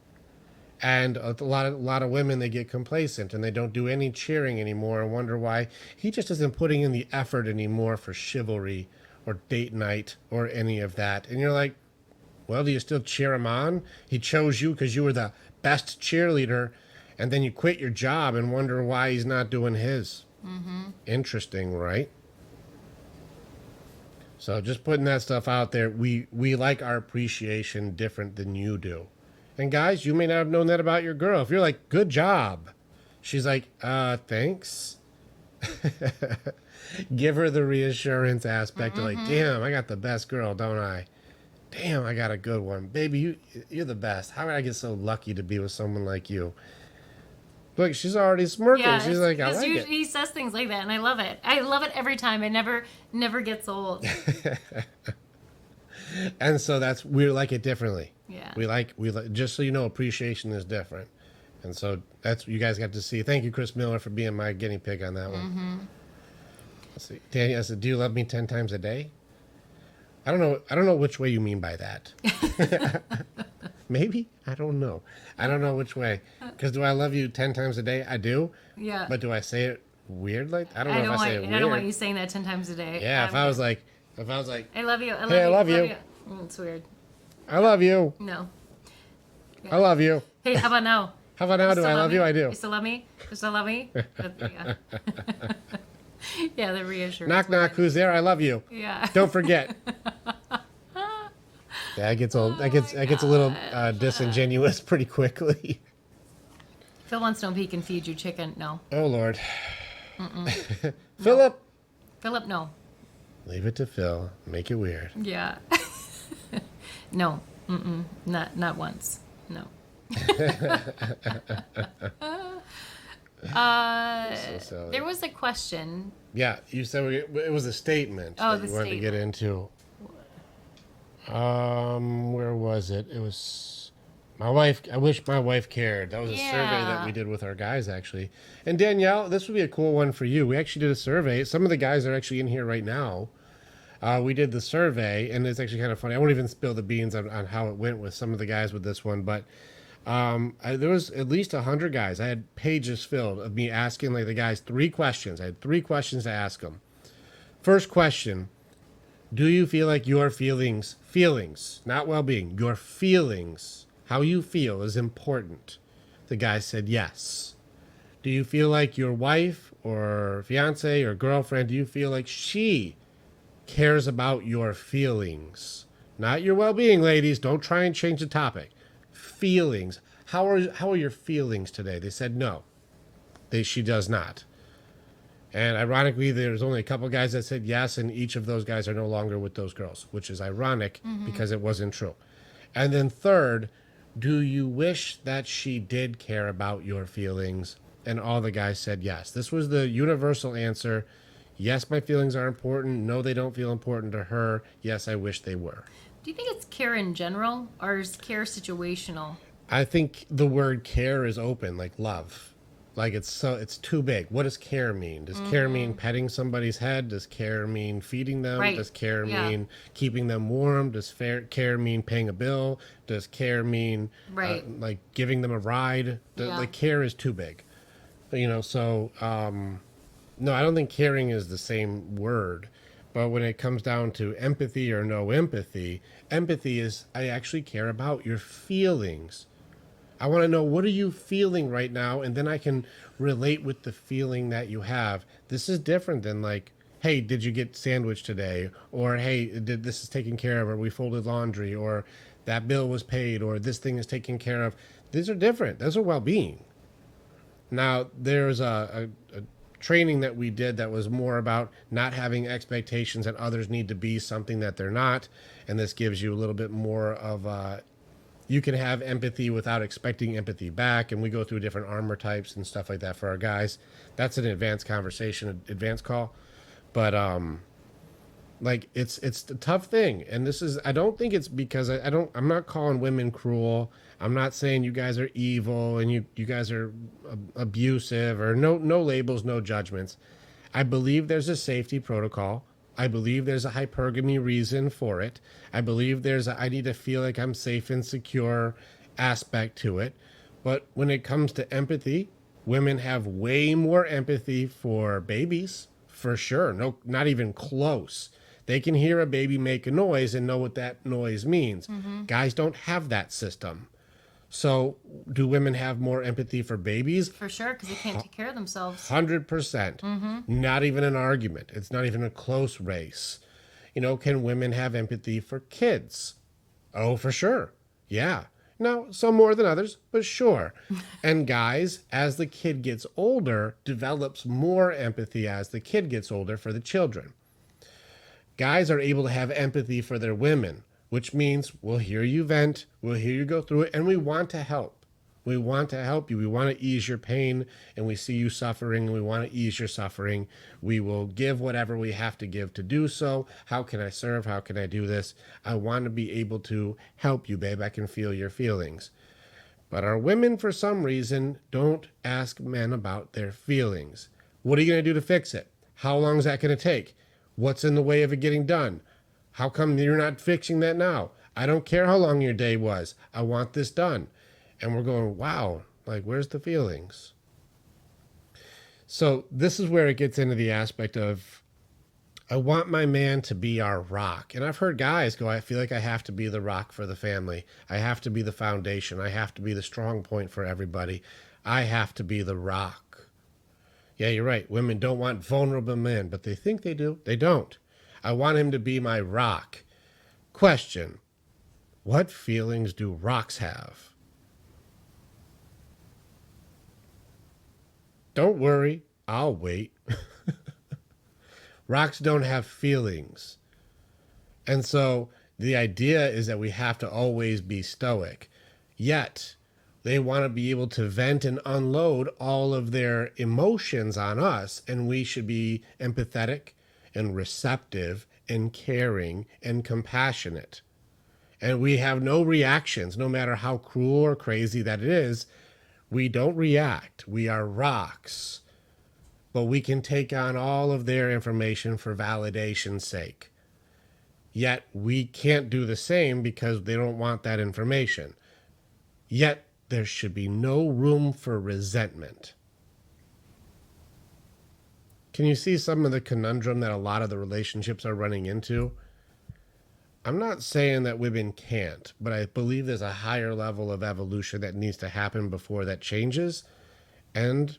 And a lot of women, they get complacent and they don't do any cheering anymore and wonder why he just isn't putting in the effort anymore for chivalry or date night or any of that. And you're like, well, do you still cheer him on? He chose you because you were the best cheerleader, and then you quit your job and wonder why he's not doing his. Mm-hmm. Interesting, right? So just putting that stuff out there, we like our appreciation different than you do. And guys, you may not have known that about your girl. If you're like, good job, she's like, thanks. Give her the reassurance aspect of like, damn, I got the best girl, don't I? Damn, I got a good one. Baby, you're the best. How did I get so lucky to be with someone like you? Look, she's already smirking. Yeah, she's like, I like it. He says things like that, and I love it. I love it every time. It never gets old. And so we like it differently. Yeah. We like just so you know, appreciation is different. And so that's you guys got to see. Thank you, Chris Miller, for being my guinea pig on that one. Mm-hmm. Let's see. Danny, I said, do you love me 10 times a day? I don't know which way you mean by that. Maybe? I don't know. I don't know which way. Because do I love you 10 times a day? I do. Yeah. But do I say it weird like I don't know if I say it weird. I don't want you saying that 10 times a day. Yeah, if I was like I love you. I love you. It's weird. I love you. No. Yeah. I love you. Hey, how about now? How about now? Do I love you? I do. You still love me? You still love me? Yeah. Yeah, the reassurance. Knock, knock. Who's there? I love you. Yeah. Don't forget. Yeah, it gets old. That gets a little disingenuous pretty quickly. Phil wants to know if he can feed you chicken. No. Oh Lord. Philip. Philip, no. Leave it to Phil. Make it weird. Yeah. No. Not once. No. So there was a question. Yeah, you said it was a statement that you wanted to get into. Where was it? It was my wife. I wish my wife cared. That was a survey that we did with our guys, actually. And Danielle, this would be a cool one for you. We actually did a survey. Some of the guys are actually in here right now. We did the survey, and it's actually kind of funny. I won't even spill the beans on how it went with some of the guys with this one, but there was at least 100 guys. I had pages filled of me asking like the guys 3 questions. I had 3 questions to ask them. First question: do you feel like your feelings, not well-being, your feelings, how you feel is important? The guys said yes. Do you feel like your wife or fiance or girlfriend, do you feel like she cares about your feelings? Not your well-being, ladies. Don't try and change the topic. feelings. How are your feelings today? They said no. She does not. And ironically, there's only a couple guys that said yes, and each of those guys are no longer with those girls, which is ironic because it wasn't true. And then third, do you wish that she did care about your feelings? And all the guys said yes. This was the universal answer. Yes, my feelings are important. No, they don't feel important to her. Yes, I wish they were. Do you think it's care in general, or is care situational? I think the word care is open, like love. Like it's too big. What does care mean? Does care mean petting somebody's head? Does care mean feeding them? Right. Does care Yeah. mean keeping them warm? Does care mean paying a bill? Does care mean Right. like giving them a ride? Yeah. Like care is too big. So no, I don't think caring is the same word. But when it comes down to empathy or no empathy, empathy is I actually care about your feelings. I want to know, what are you feeling right now? And then I can relate with the feeling that you have. This is different than like, hey, did you get sandwich today? Or hey, this is taken care of, or we folded laundry, or that bill was paid, or this thing is taken care of. These are different. Those are well-being. Now, there's a training that we did that was more about not having expectations that others need to be something that they're not. And this gives you a little bit more of you can have empathy without expecting empathy back. And we go through different armor types and stuff like that for our guys. That's an advanced conversation, advanced call. But like it's a tough thing. And this is, I don't think it's because I'm not calling women cruel. I'm not saying you guys are evil and you guys are abusive, or no labels, no judgments. I believe there's a safety protocol. I believe there's a hypergamy reason for it. I believe there's I need to feel like I'm safe and secure aspect to it. But when it comes to empathy, women have way more empathy for babies, for sure. No, not even close. They can hear a baby make a noise and know what that noise means. Guys don't have that system. So do women have more empathy for babies? For sure, because they can't take care of themselves. 100%. Not even an argument. It's not even a close race. Can women have empathy for kids? Oh, for sure. Yeah. Now, some more than others, but sure. And guys, as the kid gets older, develops more empathy as the kid gets older for the children. Guys are able to have empathy for their women, which means we'll hear you vent, we'll hear you go through it, and we want to help. We want to help you. We want to ease your pain, and we see you suffering, and we want to ease your suffering. We will give whatever we have to give to do so. How can I serve? How can I do this? I want to be able to help you, babe. I can feel your feelings. But our women, for some reason, don't ask men about their feelings. What are you going to do to fix it? How long is that going to take? What's in the way of it getting done? How come you're not fixing that now? I don't care how long your day was. I want this done. And we're going, wow, like, where's the feelings? So this is where it gets into the aspect of, I want my man to be our rock. And I've heard guys go, I feel like I have to be the rock for the family. I have to be the foundation. I have to be the strong point for everybody. I have to be the rock. Yeah, you're right. Women don't want vulnerable men, but they think they do. They don't. I want him to be my rock. Question: what feelings do rocks have? Don't worry, I'll wait. Rocks don't have feelings. And so the idea is that we have to always be stoic. Yet, they want to be able to vent and unload all of their emotions on us, and we should be empathetic and receptive and caring and compassionate. And we have no reactions, no matter how cruel or crazy that it is. We don't react. We are rocks. But we can take on all of their information for validation's sake. Yet we can't do the same because they don't want that information. Yet there should be no room for resentment. Can you see some of the conundrum that a lot of the relationships are running into? I'm not saying that women can't, but I believe there's a higher level of evolution that needs to happen before that changes. And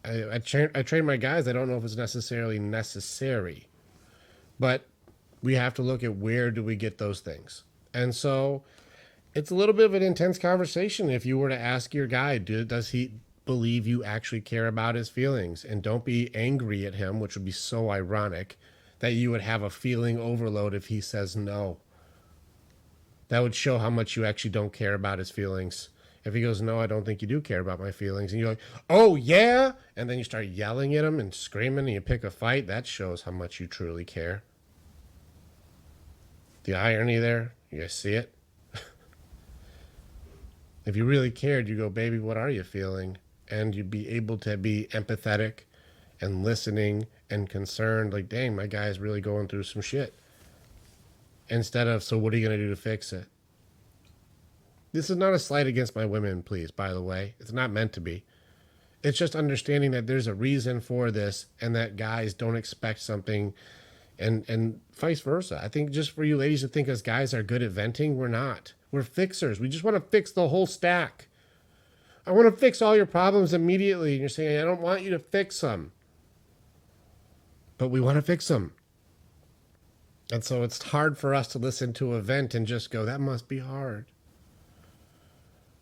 I train my guys. I don't know if it's necessarily necessary, but we have to look at where do we get those things. And so It's a little bit of an intense conversation if you were to ask your guy, does he believe you actually care about his feelings? And don't be angry at him, which would be so ironic that you would have a feeling overload if he says no. That would show how much you actually don't care about his feelings. If he goes, no, I don't think you do care about my feelings, and you're like, oh, yeah? And then you start yelling at him and screaming and you pick a fight, that shows how much you truly care. The irony there, you guys see it? If you really cared, you go, baby, what are you feeling? And you'd be able to be empathetic and listening and concerned, like, dang, my guy's really going through some shit. Instead of, so what are you going to do to fix it? This is not a slight against my women, please, by the way. It's not meant to be. It's just understanding that there's a reason for this and that guys don't expect something and vice versa. I think just for you ladies to think us guys are good at venting, we're not. We're fixers. We just want to fix the whole stack. I want to fix all your problems immediately. And you're saying, I don't want you to fix them. But we want to fix them. And so it's hard for us to listen to a vent and just go, that must be hard.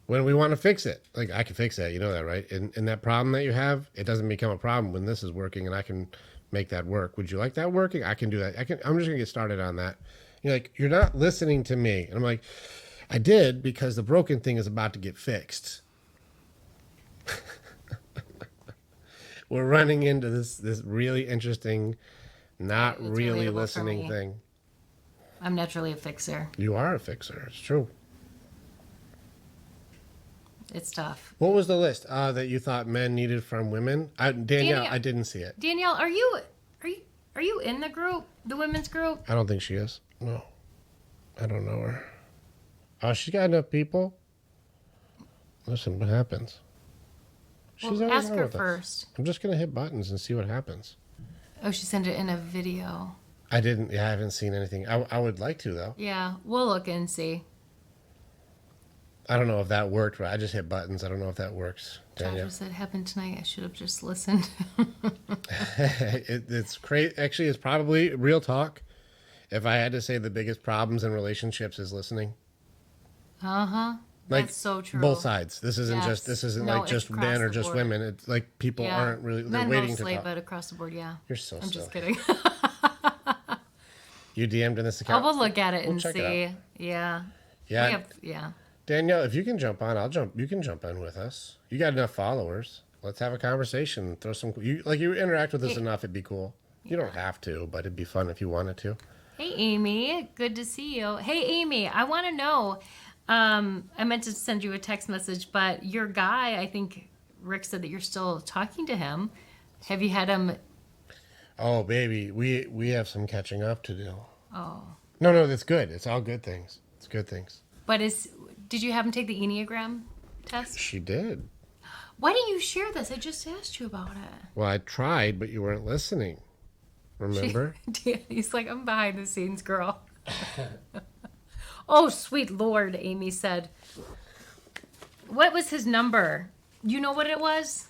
When we want to fix it. Like, I can fix that. You know that, right? And that problem that you have, it doesn't become a problem when this is working and I can make that work. Would you like that working? I can do that. I'm just going to get started on that. You're like, you're not listening to me. And I'm like, I did because the broken thing is about to get fixed. We're running into this really interesting, not It's really relatable for listening me. thing. I'm naturally a fixer. You are a fixer. It's true. It's tough. What was the list that you thought men needed from women? Danielle, I didn't see it. Danielle, are you in the group, the women's group? I don't think she is. No. I don't know her. Oh, she's got enough people. Listen, what happens? She's Well, always ask on her with us. first. I'm just going to hit buttons and see what happens. Oh, she sent it in a video. I haven't seen anything. I would like to, though. Yeah, we'll look and see. I don't know if that worked, right? I just hit buttons. I don't know if that works. Danielle. Joshua said it happened tonight. I should have just listened. It's crazy. Actually, it's probably real talk. If I had to say the biggest problems in relationships is listening. Uh-huh. Like, That's so true. Both sides. This isn't Yes. No, like it's just across men or the just board. women. It's like people Yeah. aren't really, they're Men waiting mostly, to talk. but across the board, yeah. You're so I'm just silly. kidding. You DM'd in this I account? will look at it We'll and check it see. out. Yeah. Yeah. Yeah. Danielle, if you can jump on, you can jump in with us. You got enough followers. Let's have a conversation. Throw some, you interact with us enough, it'd be cool. You don't have to, but it'd be fun if you wanted to. Hey, Amy. Good to see you. Hey, Amy, I want to know. I meant to send you a text message, but your guy, I think Rick said that you're still talking to him. Have you had him? Oh, baby, we have some catching up to do. Oh. No, that's good. It's all good things. It's good things. But did you have him take the Enneagram test? She did. Why didn't you share this? I just asked you about it. Well, I tried, but you weren't listening. Remember? He's like, I'm behind the scenes, girl. Oh, sweet Lord, Amy said. What was his number? You know what it was?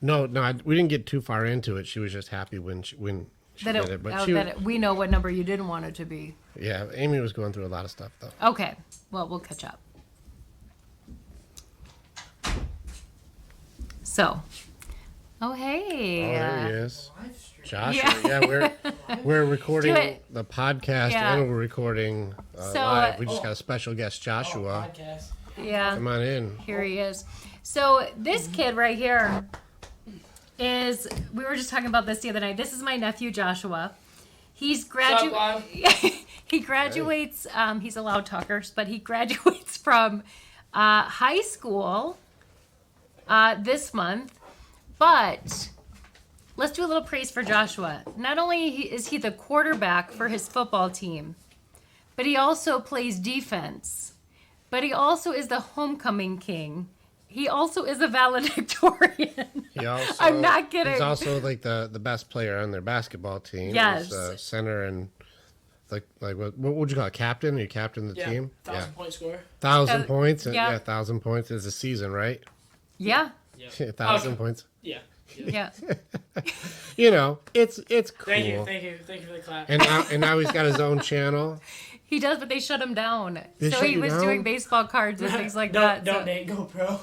No, we didn't get too far into it. She was just happy when she did it. But we know what number you didn't want it to be. yeah, Amy was going through a lot of stuff, though. Okay. Well, we'll catch up. So. Oh, hey. Oh, there he is. Joshua. Yeah. Yeah, we're recording Do it. the podcast Yeah. and we're recording So, live. We just got a special guest, Joshua. Podcast. Yeah. Come on in. Here he is. So this kid right here we were just talking about this the other night. This is my nephew, Joshua. He graduates, he's a loud talker, but he graduates from high school this month. But let's do a little praise for Joshua. Not only is he the quarterback for his football team, but he also plays defense. But he also is the homecoming king. He also is a valedictorian. I'm not kidding. He's also like the best player on their basketball team. Yes. He's, center and like what would you call it? Captain? Are you captain of the team? 1,000-point score. 1,000 points. yeah. 1,000 points is a season, right? Yeah. Yeah. 1,000 Okay. points. Yeah. Yeah. You know, it's cool. Thank you for the clap. And now he's got his own channel. He does, but they shut him down. They So shut he you was down? doing baseball cards and things like don't, that. Don't So Nate, GoPro.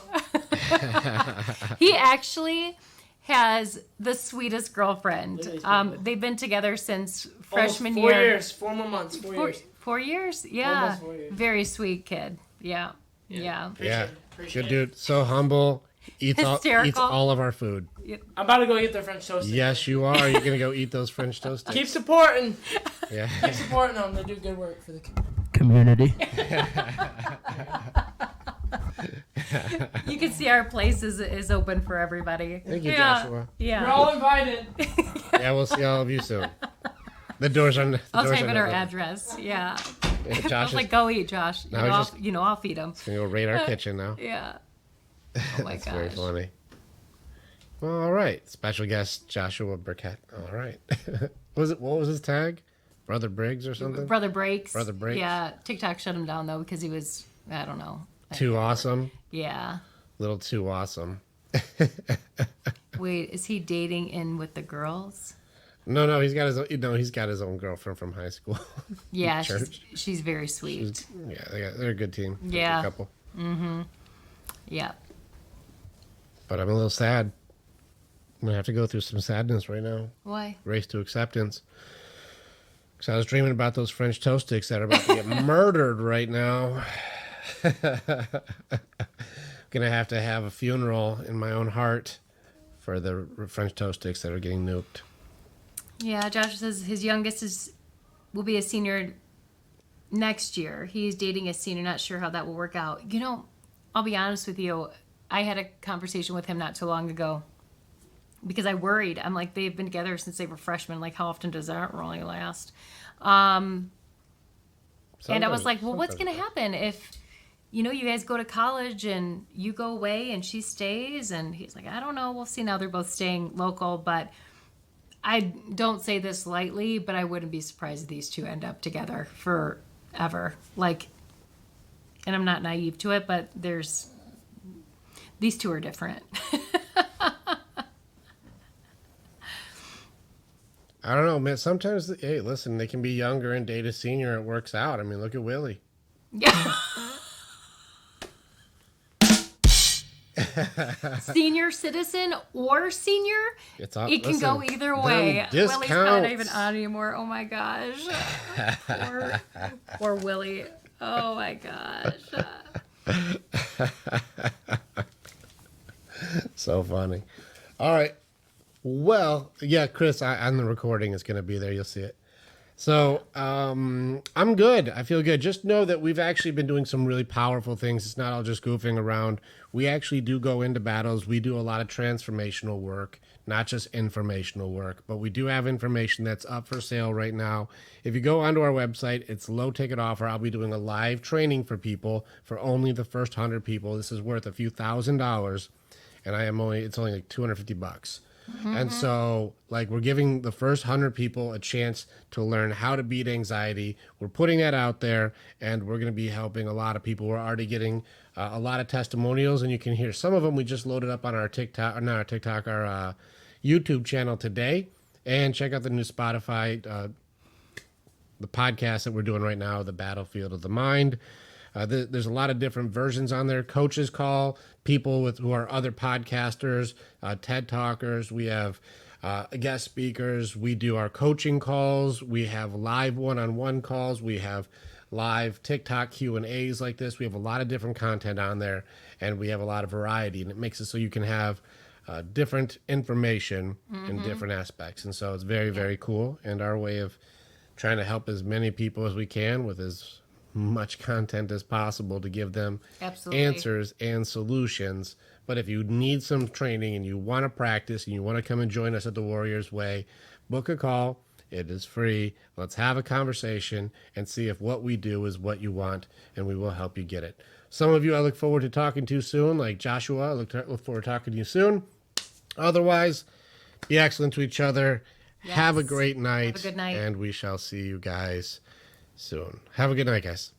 he actually has the sweetest girlfriend. Look at these people. They've been together since Almost freshman 4 year. years, 4 more months, 4 years. 4 years? Yeah. Almost 4 years. Very sweet kid. Yeah. Yeah. Appreciate Good it. dude. So humble. Eats Hysterical. all of our food. I'm about to go eat their French toast. Yes, you are. You're going to go eat those French toast Keep sticks? supporting. Yeah. Keep supporting them. They do good work for the community. You can see our place is open for everybody. Thank you, Yeah. Joshua. Yeah. We're all invited. Yeah, we'll see all of you soon. The doors are. I'll doors type are in our not open. address. Yeah. Yeah, I Josh was is like, go eat, Josh. Now he's just- I'll feed him. gonna go raid our kitchen now. Yeah. Oh my That's very gosh. funny. Well, all right. Special guest Joshua Burkett. All right. What was his tag? Brother Briggs or something? Brother Breaks. Brother Breaks. Yeah. TikTok shut him down though because he was, I don't know. Too awesome. Yeah. Little too awesome. Wait, is he dating in with the girls? No, he's got his own, he's got his own girlfriend from high school. Yeah, Church. she's very sweet. Yeah, they're a good team. They're a good Yeah. couple. Yeah. But I'm a little sad. I'm gonna have to go through some sadness right now. Why? Race to acceptance. Because I was dreaming about those French toast sticks that are about to get murdered right now. Gonna have to have a funeral in my own heart for the French toast sticks that are getting nuked. Yeah, Josh says his youngest will be a senior next year. He's dating a senior, not sure how that will work out. You know, I'll be honest with you. I had a conversation with him not too long ago because I worried. I'm like, they've been together since they were freshmen. Like, how often does that really last? And I was like, well, what's going to happen if, you know, you guys go to college and you go away and she stays? And he's like, I don't know. We'll see. Now they're both staying local, but I don't say this lightly, but I wouldn't be surprised if these two end up together forever. Like, and I'm not naive to it, but these two are different. I don't know, man. Sometimes, hey, listen, they can be younger and date a senior. It works out. I mean, look at Willie. Yeah. Senior citizen or senior, It's all, it can go listen, either them way. Willie's probably not even discounts. on anymore. Oh my gosh. Poor Willie. Oh my gosh. So funny. All right. Well, yeah, Chris, on the recording is going to be there. You'll see it. So I'm good. I feel good. Just know that we've actually been doing some really powerful things. It's not all just goofing around. We actually do go into battles. We do a lot of transformational work, not just informational work, but we do have information that's up for sale right now. If you go onto our website, it's low ticket offer. I'll be doing a live training for people for only the first 100 people. This is worth a few $1,000s, and it's only like $250. And so, like, we're giving the first 100 people a chance to learn how to beat anxiety. We're putting that out there, and we're going to be helping a lot of people. We're already getting a lot of testimonials, and you can hear some of them. We just loaded up on our TikTok, or not our TikTok, our YouTube channel today. And check out the new Spotify, the podcast that we're doing right now, The Battlefield of the Mind. There's a lot of different versions on there. Coaches call, people who are other podcasters, TED Talkers. We have guest speakers. We do our coaching calls. We have live one-on-one calls. We have live TikTok Q&As like this. We have a lot of different content on there, and we have a lot of variety, and it makes it so you can have different information in different aspects. And so it's very, very cool, and our way of trying to help as many people as we can with as much content as possible to give them Absolutely. answers and solutions. But if you need some training and you want to practice and you want to come and join us at the Warriors Way, book a call. It is free. Let's have a conversation and see if what we do is what you want, and we will help you get it. Some of you I look forward to talking to soon, like Joshua. I look forward to talking to you soon. Otherwise, be excellent to each other. Yes. Have a great night. Have a good night. And we shall see you guys soon. Have a good night, guys.